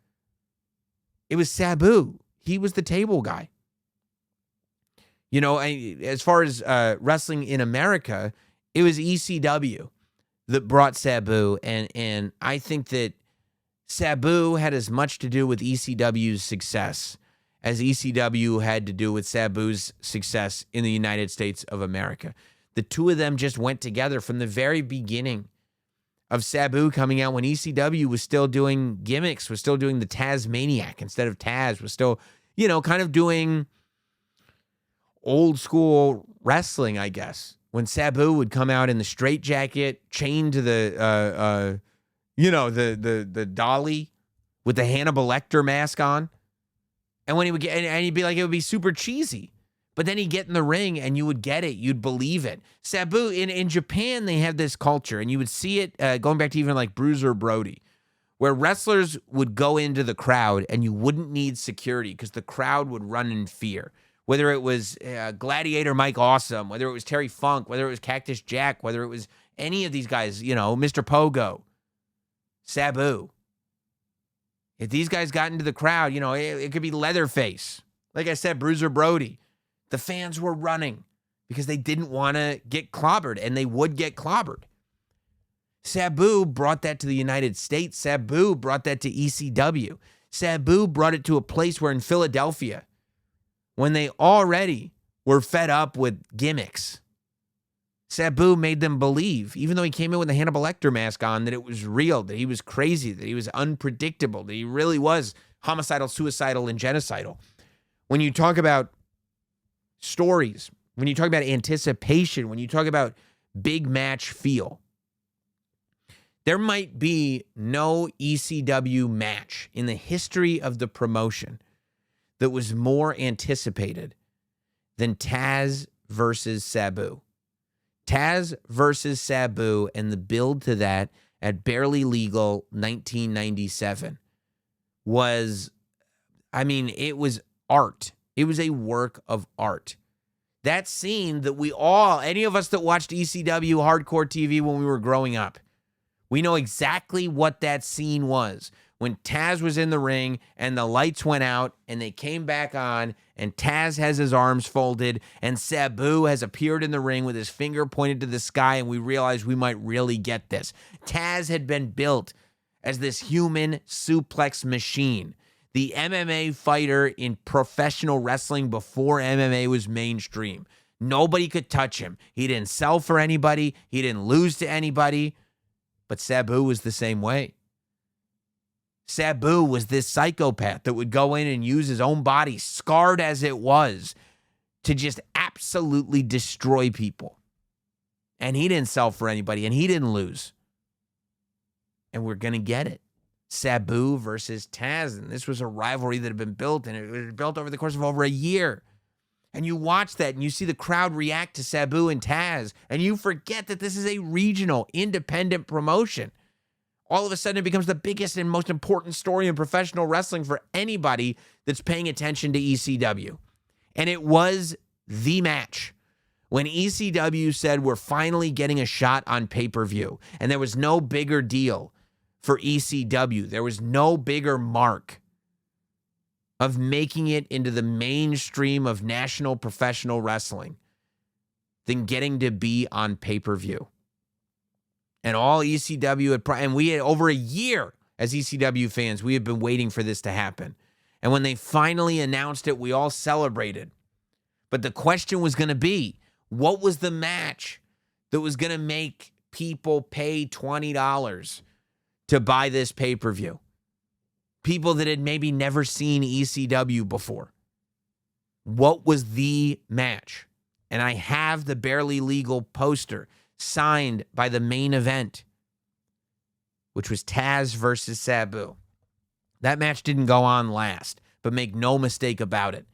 A: it was Sabu. He was the table guy. As far as wrestling in America, it was ECW that brought Sabu, and I think that Sabu had as much to do with ECW's success as ECW had to do with Sabu's success in the United States of America. The two of them just went together from the very beginning of Sabu coming out, when ECW was still doing gimmicks, was still doing the Tasmaniac instead of Taz, was still, kind of doing old school wrestling, I guess. When Sabu would come out in the straitjacket, chained to the the dolly with the Hannibal Lecter mask on. And when he would get, and he'd be like, it would be super cheesy. But then he'd get in the ring and you would get it. You'd believe it. Sabu, in Japan, they have this culture, and you would see it going back to even like Bruiser Brody, where wrestlers would go into the crowd and you wouldn't need security because the crowd would run in fear. Whether it was Gladiator Mike Awesome, whether it was Terry Funk, whether it was Cactus Jack, whether it was any of these guys, Mr. Pogo, Sabu. If these guys got into the crowd, it could be Leatherface. Like I said, Bruiser Brody. The fans were running because they didn't want to get clobbered, and they would get clobbered. Sabu brought that to the United States. Sabu brought that to ECW. Sabu brought it to a place where in Philadelphia, when they already were fed up with gimmicks, Sabu made them believe, even though he came in with a Hannibal Lecter mask on, that it was real, that he was crazy, that he was unpredictable, that he really was homicidal, suicidal, and genocidal. When you talk about stories, when you talk about anticipation, when you talk about big match feel, there might be no ECW match in the history of the promotion that was more anticipated than Taz versus Sabu. Taz versus Sabu and the build to that at Barely Legal 1997 was, it was art. It was a work of art. That scene that any of us that watched ECW hardcore TV when we were growing up, we know exactly what that scene was. When Taz was in the ring and the lights went out and they came back on and Taz has his arms folded and Sabu has appeared in the ring with his finger pointed to the sky, and we realized we might really get this. Taz had been built as this human suplex machine, the MMA fighter in professional wrestling before MMA was mainstream. Nobody could touch him. He didn't sell for anybody. He didn't lose to anybody. But Sabu was the same way. Sabu was this psychopath that would go in and use his own body, scarred as it was, to just absolutely destroy people. And he didn't sell for anybody, and he didn't lose. And we're going to get it. Sabu versus Taz. And this was a rivalry that had been built, and it was built over the course of over a year. And you watch that and you see the crowd react to Sabu and Taz, and you forget that this is a regional, independent promotion. All of a sudden, it becomes the biggest and most important story in professional wrestling for anybody that's paying attention to ECW. And it was the match. When ECW said we're finally getting a shot on pay-per-view, and there was no bigger deal for ECW, there was no bigger mark of making it into the mainstream of national professional wrestling than getting to be on pay-per-view. And all ECW had, and we had over a year as ECW fans, we had been waiting for this to happen. And when they finally announced it, we all celebrated. But the question was going to be, what was the match that was going to make people pay $20 to buy this pay-per-view? People that had maybe never seen ECW before. What was the match? And I have the Barely Legal poster signed by the main event, which was Taz versus Sabu. That match didn't go on last, but make no mistake about it.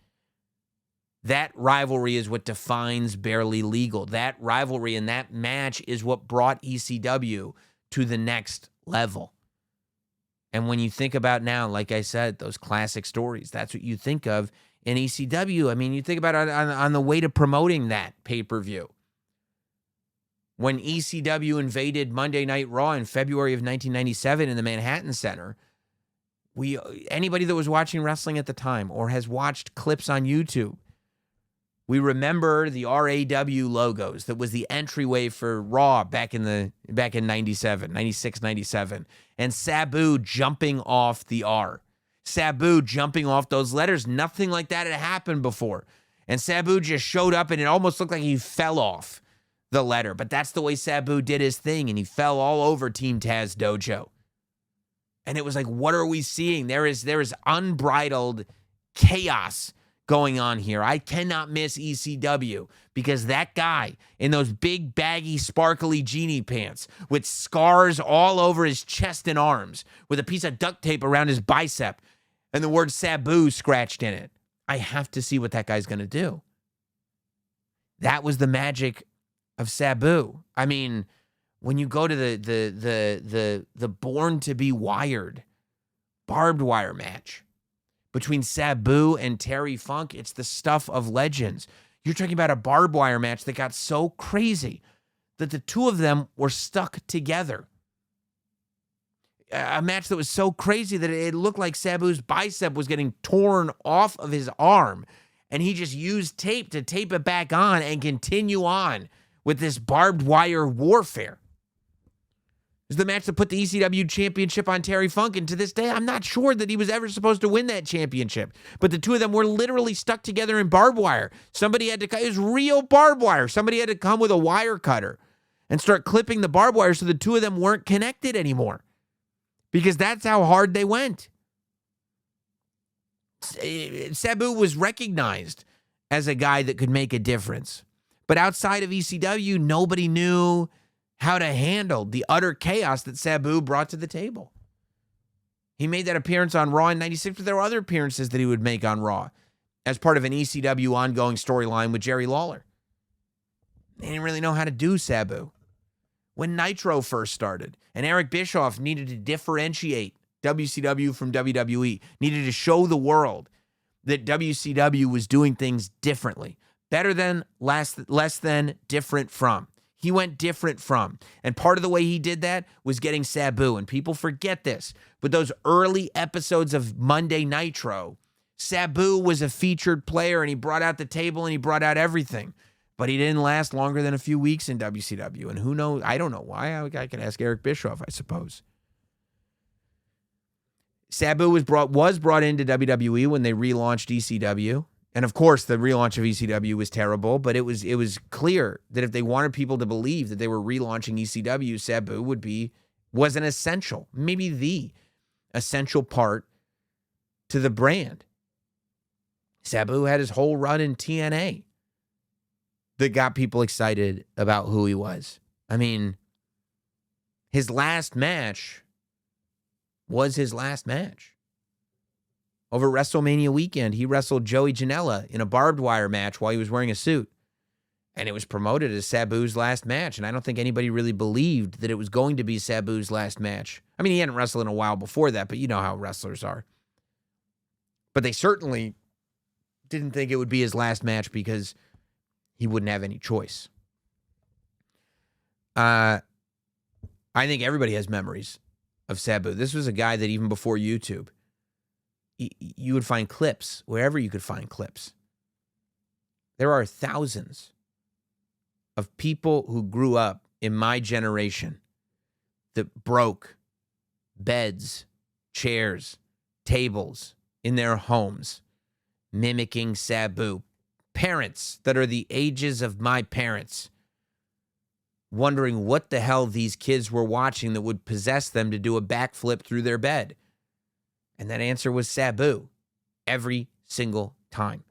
A: That rivalry is what defines Barely Legal. That rivalry and that match is what brought ECW to the next level. And when you think about now, like I said, those classic stories, that's what you think of in ECW. I mean, you think about it on the way to promoting that pay-per-view. When ECW invaded Monday Night Raw in February of 1997 in the Manhattan Center, anybody that was watching wrestling at the time or has watched clips on YouTube, we remember the RAW logos that was the entryway for Raw back in 97, 96, 97. And Sabu jumping off the R. Sabu jumping off those letters. Nothing like that had happened before. And Sabu just showed up and it almost looked like he fell off the letter. But that's the way Sabu did his thing. And he fell all over Team Taz Dojo. And it was like, what are we seeing? There is unbridled chaos going on here. I cannot miss ECW because that guy in those big baggy sparkly genie pants with scars all over his chest and arms with a piece of duct tape around his bicep and the word Sabu scratched in it. I have to see what that guy's going to do. That was the magic of Sabu. I mean, when you go to the Born to Be Wired barbed wire match between Sabu and Terry Funk, it's the stuff of legends. You're talking about a barbed wire match that got so crazy that the two of them were stuck together. A match that was so crazy that it looked like Sabu's bicep was getting torn off of his arm, and he just used tape to tape it back on and continue on with this barbed wire warfare. It was the match that put the ECW championship on Terry Funk, and to this day, I'm not sure that he was ever supposed to win that championship. But the two of them were literally stuck together in barbed wire. Somebody had to, it was real barbed wire. Somebody had to come with a wire cutter and start clipping the barbed wire so the two of them weren't connected anymore. Because that's how hard they went. Sabu was recognized as a guy that could make a difference. But outside of ECW, nobody knew how to handle the utter chaos that Sabu brought to the table. He made that appearance on Raw in 96, but there were other appearances that he would make on Raw as part of an ECW ongoing storyline with Jerry Lawler. They didn't really know how to do Sabu. When Nitro first started, and Eric Bischoff needed to differentiate WCW from WWE, needed to show the world that WCW was doing things differently. Better than, less than, different from. He went different from. And part of the way he did that was getting Sabu. And people forget this. But those early episodes of Monday Nitro, Sabu was a featured player and he brought out the table and he brought out everything. But he didn't last longer than a few weeks in WCW. And who knows? I don't know why. I can ask Eric Bischoff, I suppose. Sabu was brought into WWE when they relaunched ECW. And of course, the relaunch of ECW was terrible, but it was clear that if they wanted people to believe that they were relaunching ECW, Sabu was an essential, maybe the essential part to the brand. Sabu had his whole run in TNA that got people excited about who he was. I mean, his last match was his last match. Over WrestleMania weekend, he wrestled Joey Janela in a barbed wire match while he was wearing a suit. And it was promoted as Sabu's last match. And I don't think anybody really believed that it was going to be Sabu's last match. I mean, he hadn't wrestled in a while before that, but you know how wrestlers are. But they certainly didn't think it would be his last match because he wouldn't have any choice. I think everybody has memories of Sabu. This was a guy that even before YouTube, you would find clips wherever you could find clips. There are thousands of people who grew up in my generation that broke beds, chairs, tables in their homes, mimicking Sabu. Parents that are the ages of my parents, wondering what the hell these kids were watching that would possess them to do a backflip through their bed. And that answer was Sabu every single time.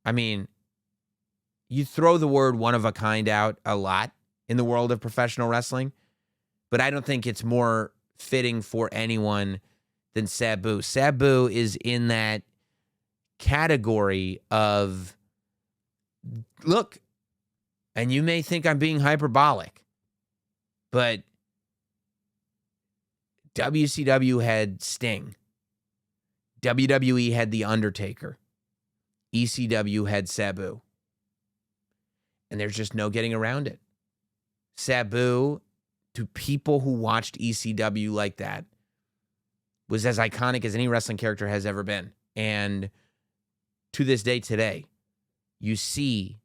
A: I mean, you throw the word one of a kind out a lot in the world of professional wrestling, but I don't think it's more fitting for anyone than Sabu. Sabu is in that category of, look, and you may think I'm being hyperbolic, but WCW had Sting. WWE had The Undertaker. ECW had Sabu. And there's just no getting around it. Sabu, to people who watched ECW like that, was as iconic as any wrestling character has ever been. And to this day today, you see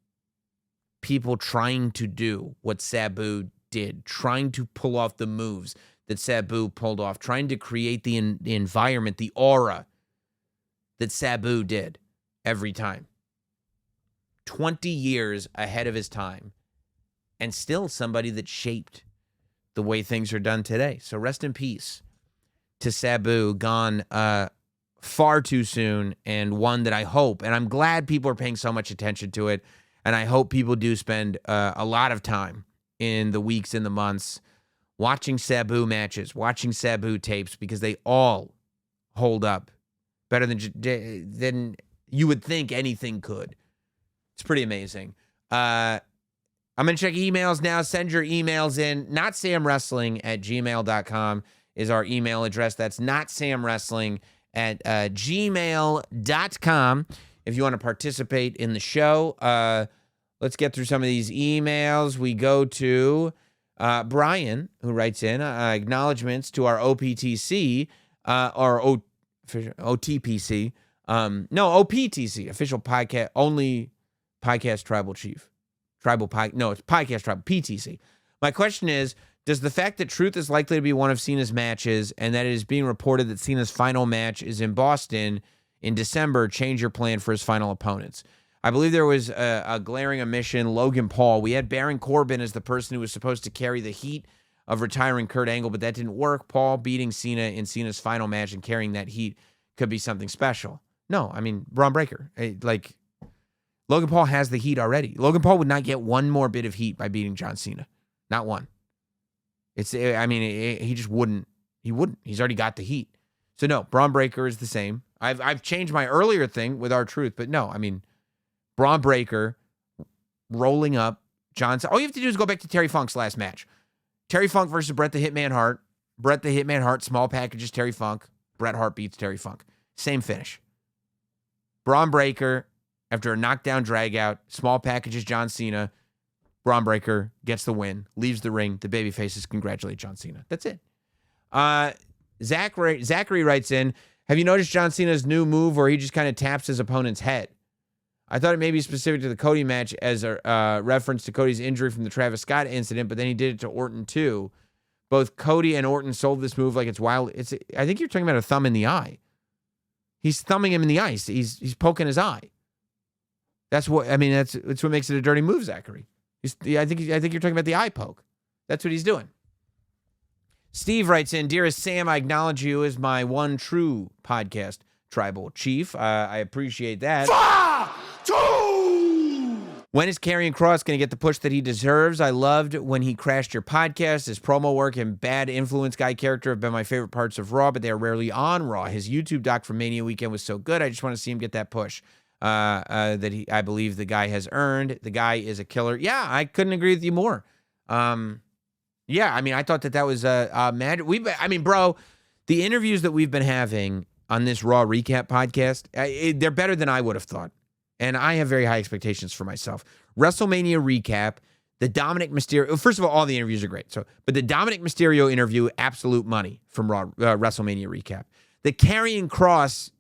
A: people trying to do what Sabu did, trying to pull off the moves that Sabu pulled off, trying to create the environment, the aura that Sabu did every time. 20 years ahead of his time, and still somebody that shaped the way things are done today. So rest in peace to Sabu, gone far too soon, and one that I hope, and I'm glad people are paying so much attention to it, and I hope people do spend a lot of time in the weeks and the months watching Sabu matches, watching Sabu tapes, because they all hold up better than you would think anything could. It's pretty amazing. I'm going to check emails now. Send your emails in. NotSamWrestling@gmail.com is our email address. That's NotSamWrestling@gmail.com if you want to participate in the show. Let's get through some of these emails. We go to Brian, who writes in acknowledgments to our OPTC, or OTPC. OPTC, official podcast, only podcast tribal chief. It's podcast tribal, PTC. My question is, does the fact that Truth is likely to be one of Cena's matches and that it is being reported that Cena's final match is in Boston in December change your plan for his final opponents? I believe there was a glaring omission, Logan Paul. We had Baron Corbin as the person who was supposed to carry the heat of retiring Kurt Angle, but that didn't work. Paul beating Cena in Cena's final match and carrying that heat could be something special. No, I mean, Braun Breaker. Logan Paul has the heat already. Logan Paul would not get one more bit of heat by beating John Cena. Not one. He just wouldn't. He wouldn't. He's already got the heat. So no, Braun Breaker is the same. I've changed my earlier thing with R-Truth, but no, I mean, Braun Breaker rolling up John Cena. All you have to do is go back to Terry Funk's last match. Terry Funk versus Bret the Hitman Hart. Bret the Hitman Hart, small packages Terry Funk. Bret Hart beats Terry Funk. Same finish. Braun Breaker, after a knockdown drag out, small packages John Cena. Braun Breaker gets the win, leaves the ring. The babyfaces congratulate John Cena. That's it. Zachary writes in, have you noticed John Cena's new move where he just kind of taps his opponent's head? I thought it may be specific to the Cody match as a reference to Cody's injury from the Travis Scott incident, but then he did it to Orton too. Both Cody and Orton sold this move like it's wild. I think you're talking about a thumb in the eye. He's thumbing him in the eye. He's poking his eye. That's what makes it a dirty move, Zachary. I think you're talking about the eye poke. That's what he's doing. Steve writes in, dearest Sam, I acknowledge you as my one true podcast tribal chief. I appreciate that. When is Karrion Kross going to get the push that he deserves? I loved when he crashed your podcast. His promo work and bad influence guy character have been my favorite parts of Raw, but they are rarely on Raw. His YouTube doc from Mania Weekend was so good. I just want to see him get that push that I believe the guy has earned. The guy is a killer. Yeah, I couldn't agree with you more. Yeah, I mean, I thought that was magic. Bro, the interviews that we've been having on this Raw recap podcast, they're better than I would have thought. And I have very high expectations for myself. WrestleMania recap, the Dominic Mysterio. First of all the interviews are great. But the Dominic Mysterio interview, absolute money from Raw WrestleMania recap. The Karrion Kross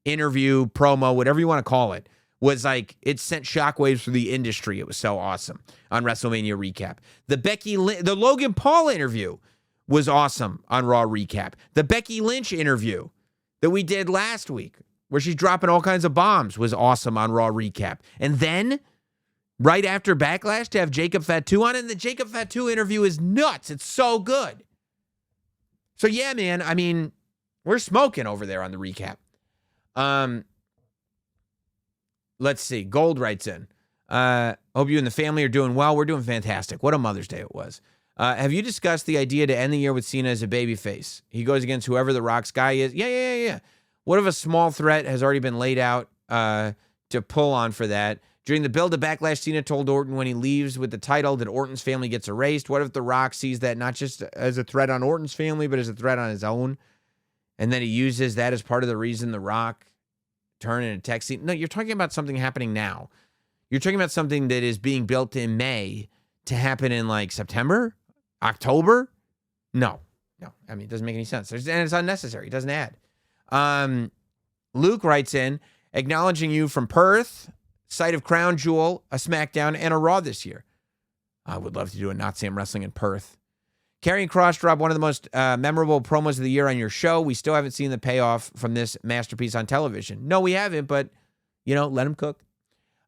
A: interview, promo, whatever you want to call it, was like, it sent shockwaves through the industry. It was so awesome on WrestleMania recap. The Logan Paul interview was awesome on Raw recap. The Becky Lynch interview that we did last week, where she's dropping all kinds of bombs, was awesome on Raw recap. And then, right after Backlash, to have Jacob Fatu on it, and the Jacob Fatu interview is nuts. It's so good. So yeah, man, I mean, we're smoking over there on the recap. Let's see. Gold writes in. Hope you and the family are doing well. We're doing fantastic. What a Mother's Day it was. Have you discussed the idea to end the year with Cena as a babyface? He goes against whoever the Rock's guy is. Yeah. What if a small threat has already been laid out to pull on for that? During the build to Backlash, Cena told Orton when he leaves with the title that Orton's family gets erased. What if The Rock sees that not just as a threat on Orton's family, but as a threat on his own? And then he uses that as part of the reason The Rock turned into tech scene. No, you're talking about something happening now. You're talking about something that is being built in May to happen in like September, October. No. I mean, it doesn't make any sense. And it's unnecessary. It doesn't add. Luke writes in, acknowledging you from Perth, site of Crown Jewel, a SmackDown, and a Raw this year. I would love to do a Notsam Wrestling in Perth. Karrion Kross dropped one of the most memorable promos of the year on your show. We still haven't seen the payoff from this masterpiece on television. No, we haven't, but, let him cook.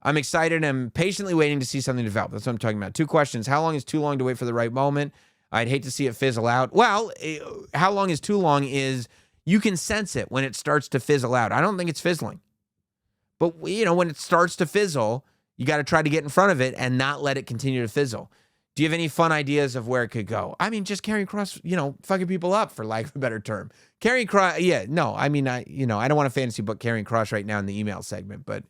A: I'm excited. I'm patiently waiting to see something develop. That's what I'm talking about. 2 questions. How long is too long to wait for the right moment? I'd hate to see it fizzle out. Well, how long is too long is you can sense it when it starts to fizzle out. I don't think it's fizzling. But, when it starts to fizzle, you got to try to get in front of it and not let it continue to fizzle. Do you have any fun ideas of where it could go? I mean, just Karrion Kross, fucking people up, for lack of a better term. Karrion Kross, yeah, no, I mean, I don't want to fantasy book Karrion Kross right now in the email segment, but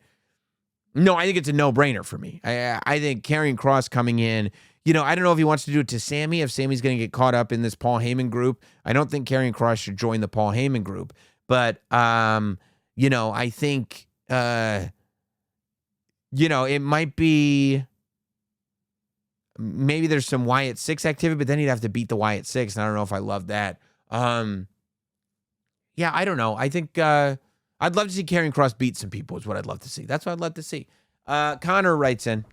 A: no, I think it's a no-brainer for me. I think Karrion Kross coming in, I don't know if he wants to do it to Sammy, if Sammy's going to get caught up in this Paul Heyman group. I don't think Karrion Kross should join the Paul Heyman group, but, I think, it might be, maybe there's some Wyatt 6 activity, but then he'd have to beat the Wyatt 6, and I don't know if I love that. Yeah, I don't know. I think I'd love to see Karrion Kross beat some people is what I'd love to see. That's what I'd love to see. Connor writes in,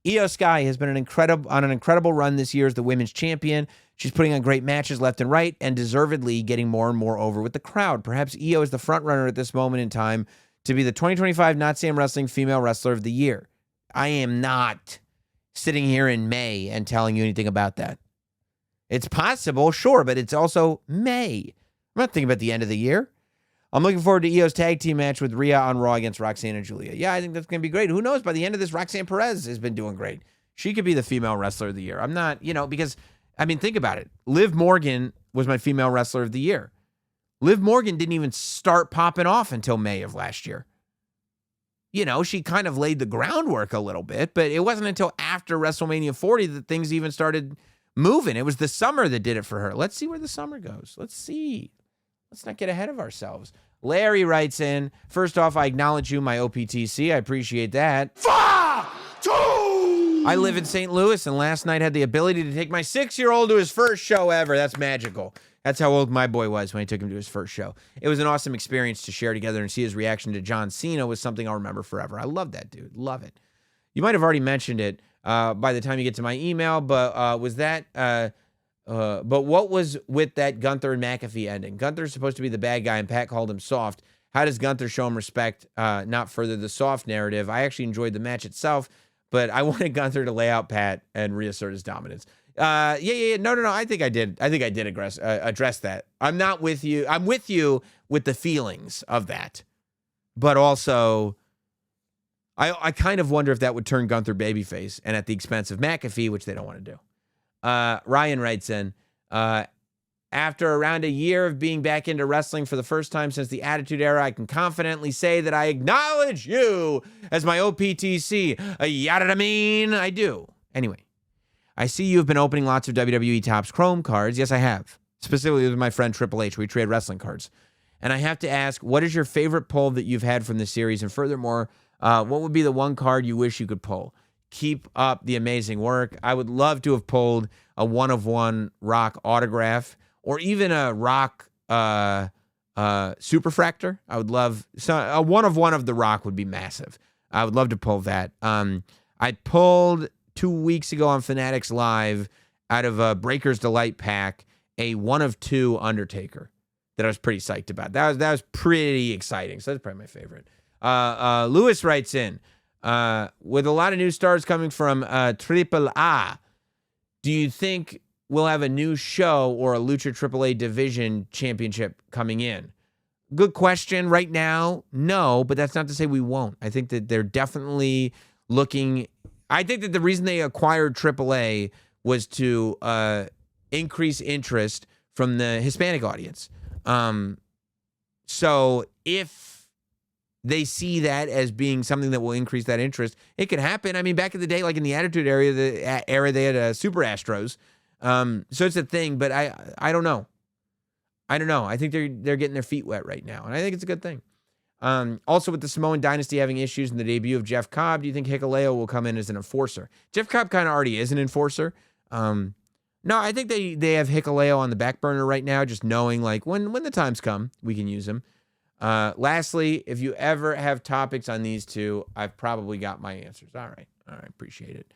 A: Io Sky has been an incredible run this year as the women's champion. She's putting on great matches left and right and deservedly getting more and more over with the crowd. Perhaps Io is the front runner at this moment in time to be the 2025 Notsam Wrestling Female Wrestler of the Year. I am not sitting here in May and telling you anything about that. It's possible, sure, but it's also May. I'm not thinking about the end of the year. I'm looking forward to Io's tag team match with Rhea on Raw against Roxanne and Julia. Yeah, I think that's going to be great. Who knows? By the end of this, Roxanne Perez has been doing great. She could be the female wrestler of the year. I'm not, because, think about it. Liv Morgan was my female wrestler of the year. Liv Morgan didn't even start popping off until May of last year. She kind of laid the groundwork a little bit, but it wasn't until after WrestleMania 40 that things even started moving. It was the summer that did it for her. Let's see where the summer goes. Let's see. Let's not get ahead of ourselves. Larry writes in, first off, I acknowledge you, my OPTC. I appreciate that. I live in St. Louis, and last night had the ability to take my 6-year-old to his first show ever. That's magical. That's how old my boy was when I took him to his first show. It was an awesome experience to share together, and see his reaction to John Cena was something I'll remember forever. I love that dude. Love it. You might have already mentioned it by the time you get to my email, but was that... but what was with that Gunther and McAfee ending? Gunther's supposed to be the bad guy, and Pat called him soft. How does Gunther show him respect, not further the soft narrative? I actually enjoyed the match itself, but I wanted Gunther to lay out Pat and reassert his dominance. Yeah. No. I think I did address that. I'm not with you. I'm with you with the feelings of that, but also I kind of wonder if that would turn Gunther babyface and at the expense of McAfee, which they don't want to do. Ryan writes in, after around a year of being back into wrestling for the first time since the Attitude Era, I can confidently say that I acknowledge you as my OPTC. Yada mean, I do. Anyway, I see you have been opening lots of WWE Topps Chrome cards. Yes, I have. Specifically with my friend Triple H. We trade wrestling cards. And I have to ask, what is your favorite pull that you've had from the series? And furthermore, what would be the one card you wish you could pull? Keep up the amazing work. I would love to have pulled a one-of-one Rock autograph or even a Rock Superfractor. I would love a one-of-one of the Rock would be massive. I would love to pull that. I pulled 2 weeks ago on Fanatics Live out of a Breaker's Delight pack a one-of-two Undertaker that I was pretty psyched about. That was pretty exciting. So that's probably my favorite. Lewis writes in, with a lot of new stars coming from Triple A, do you think we'll have a new show or a Lucha AAA division championship coming in? Good question. Right now, no, but that's not to say we won't. I think that they're definitely looking. I think that the reason they acquired AAA was to increase interest from the Hispanic audience. So if they see that as being something that will increase that interest, it could happen. I mean, back in the day, like in the Attitude Era, they had Super Astros. So it's a thing, but I don't know. I don't know. I think they're getting their feet wet right now, and I think it's a good thing. Also, with the Samoan Dynasty having issues in the debut of Jeff Cobb, do you think Hikuleo will come in as an enforcer? Jeff Cobb kind of already is an enforcer. No, I think they have Hikuleo on the back burner right now, just knowing like when the times come, we can use him. Lastly, if you ever have topics on these two, I've probably got my answers. All right. Appreciate it.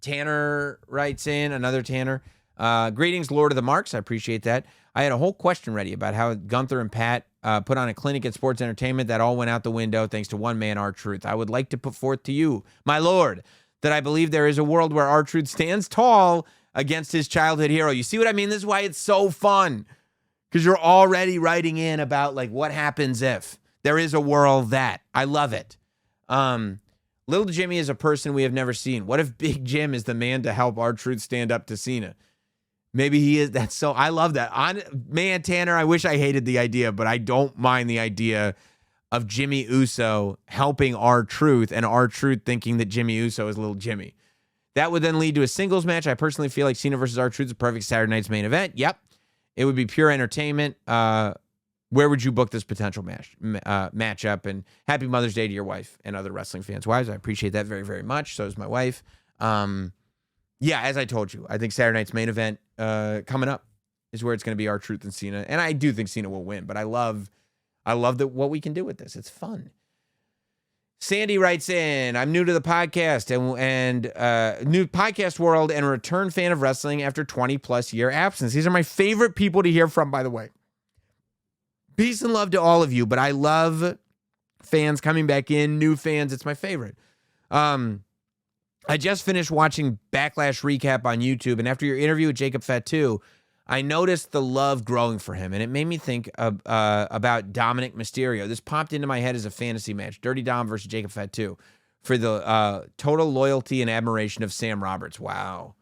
A: Tanner writes in, another Tanner. Greetings, Lord of the Marks. I appreciate that. I had a whole question ready about how Gunther and Pat put on a clinic at Sports Entertainment that all went out the window thanks to one man, R-Truth. I would like to put forth to you, my Lord, that I believe there is a world where R-Truth stands tall against his childhood hero. You see what I mean? This is why it's so fun, because you're already writing in about like what happens if there is a world that. I love it. Little Jimmy is a person we have never seen. What if Big Jim is the man to help R-Truth stand up to Cena? Maybe he is. That's so. I love that. Man, Tanner, I wish I hated the idea, but I don't mind the idea of Jimmy Uso helping R-Truth and R-Truth thinking that Jimmy Uso is little Jimmy. That would then lead to a singles match. I personally feel like Cena versus R-Truth is a perfect Saturday night's main event. Yep. It would be pure entertainment. Where would you book this potential matchup? And happy Mother's Day to your wife and other wrestling fans' wives. I appreciate that very, very much. So does my wife. Yeah, as I told you, I think Saturday night's main event coming up is where it's going to be R-Truth and Cena. And I do think Cena will win, but I love what we can do with this. It's fun. Sandy writes in, I'm new to the podcast and new podcast world and a return fan of wrestling after 20 plus year absence. These are my favorite people to hear from, by the way. Peace and love to all of you, but I love fans coming back in, new fans. It's my favorite. I just finished watching Backlash recap on YouTube, and after your interview with Jacob Fatu, I noticed the love growing for him, and it made me think about Dominic Mysterio. This popped into my head as a fantasy match, Dirty Dom versus Jacob Fatu, for the total loyalty and admiration of Sam Roberts. Wow.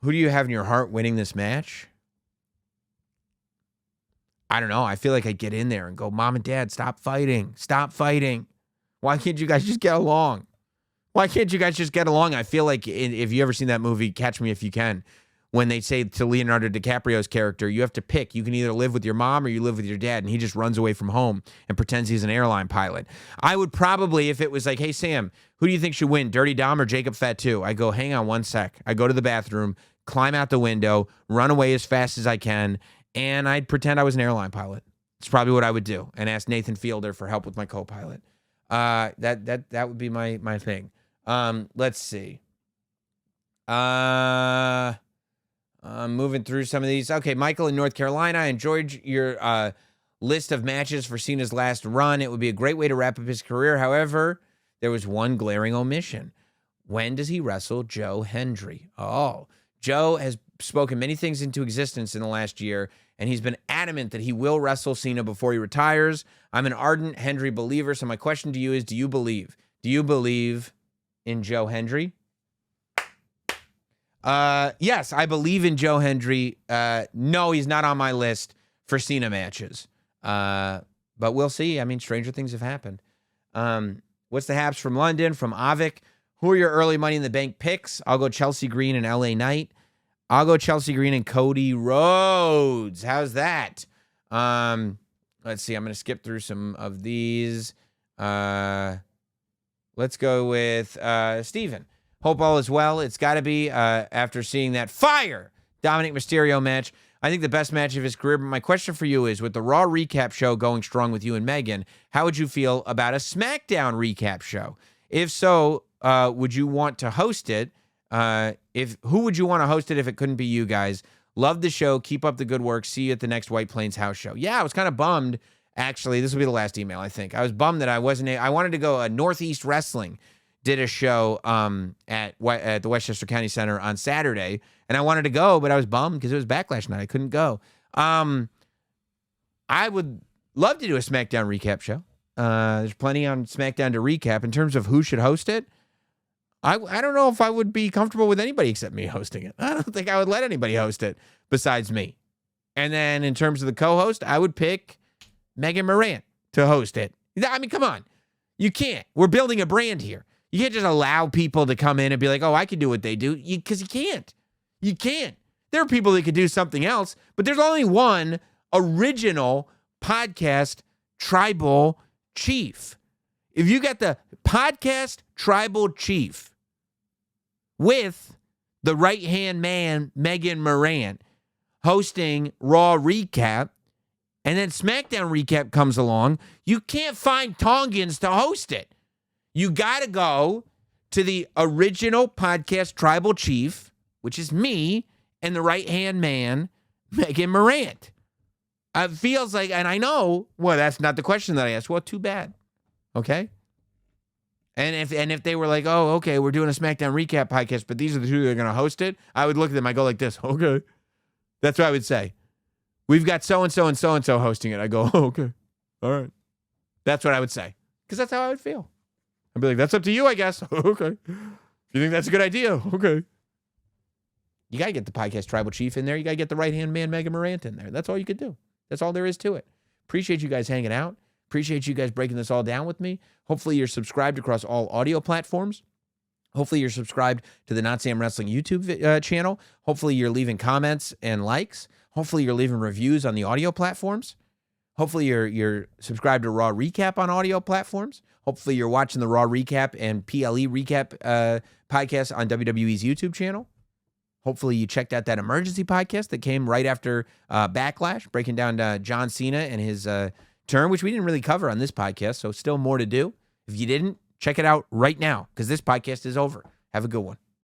A: Who do you have in your heart winning this match? I don't know. I feel like I'd get in there and go, Mom and Dad, stop fighting. Stop fighting. Why can't you guys just get along? Why can't you guys just get along? I feel like if you ever seen that movie, Catch Me If You Can, when they say to Leonardo DiCaprio's character, you have to pick. You can either live with your mom or you live with your dad. And he just runs away from home and pretends he's an airline pilot. I would probably, if it was like, hey, Sam, who do you think should win, Dirty Dom or Jacob Fatu? I go, hang on one sec. I go to the bathroom, climb out the window, run away as fast as I can, and I'd pretend I was an airline pilot. It's probably what I would do, and ask Nathan Fielder for help with my co-pilot. That would be my thing. Let's see. Moving through some of these. Okay, Michael in North Carolina. I enjoyed your list of matches for Cena's last run. It would be a great way to wrap up his career. However, there was one glaring omission. When does he wrestle Joe Hendry? Oh, Joe has spoken many things into existence in the last year, and he's been adamant that he will wrestle Cena before he retires. I'm an ardent Hendry believer, so my question to you is, do you believe? Do you believe in Joe Hendry? Yes, I believe in Joe Hendry. No, he's not on my list for Cena matches. But we'll see. I mean, stranger things have happened. What's the haps from London? From Avik. Who are your early Money in the Bank picks? I'll go Chelsea Green and LA Knight. I'll go Chelsea Green and Cody Rhodes. How's that? Let's see. I'm going to skip through some of these. Let's go with Steven. Hope all is well. It's got to be after seeing that fire Dominic Mysterio match. I think the best match of his career. But my question for you is, with the Raw recap show going strong with you and Megan, how would you feel about a SmackDown recap show? If so, would you want to host it? Who would you want to host it if it couldn't be you guys? Love the show. Keep up the good work. See you at the next White Plains house show. Yeah, I was kind of bummed. Actually, this will be the last email, I think. I was bummed that I wanted to go. Northeast Wrestling did a show at the Westchester County Center on Saturday, and I wanted to go, but I was bummed because it was Backlash night. I couldn't go. I would love to do a SmackDown recap show. There's plenty on SmackDown to recap. In terms of who should host it, I don't know if I would be comfortable with anybody except me hosting it. I don't think I would let anybody host it besides me. And then in terms of the co-host, I would pick Megan Morant to host it. I mean, come on. You can't. We're building a brand here. You can't just allow people to come in and be like, oh, I can do what they do, because you can't. You can't. There are people that could do something else, but there's only one original podcast tribal chief. If you got the podcast tribal chief with the right-hand man, Megan Morant, hosting Raw Recap, and then SmackDown Recap comes along, you can't find Tongans to host it. You got to go to the original podcast tribal chief, which is me, and the right-hand man, Megan Morant. It feels like, and I know, well, that's not the question that I asked. Well, too bad. Okay? And if they were like, oh, okay, we're doing a SmackDown recap podcast, but these are the two that are going to host it, I would look at them, I go like this, okay. That's what I would say. We've got so-and-so and so-and-so hosting it. I go, oh, okay. All right. That's what I would say. Because that's how I would feel. I'd be like, that's up to you, I guess. Okay. If you think that's a good idea, okay. You got to get the podcast tribal chief in there. You got to get the right-hand man, Megan Morant, in there. That's all you could do. That's all there is to it. Appreciate you guys hanging out. Appreciate you guys breaking this all down with me. Hopefully you're subscribed across all audio platforms. Hopefully you're subscribed to the Notsam Wrestling YouTube channel. Hopefully you're leaving comments and likes. Hopefully you're leaving reviews on the audio platforms. Hopefully you're subscribed to Raw Recap on audio platforms. Hopefully you're watching the Raw Recap and PLE Recap podcast on WWE's YouTube channel. Hopefully you checked out that emergency podcast that came right after Backlash, breaking down John Cena and his turn, which we didn't really cover on this podcast, so still more to do. If you didn't, check it out right now, because this podcast is over. Have a good one.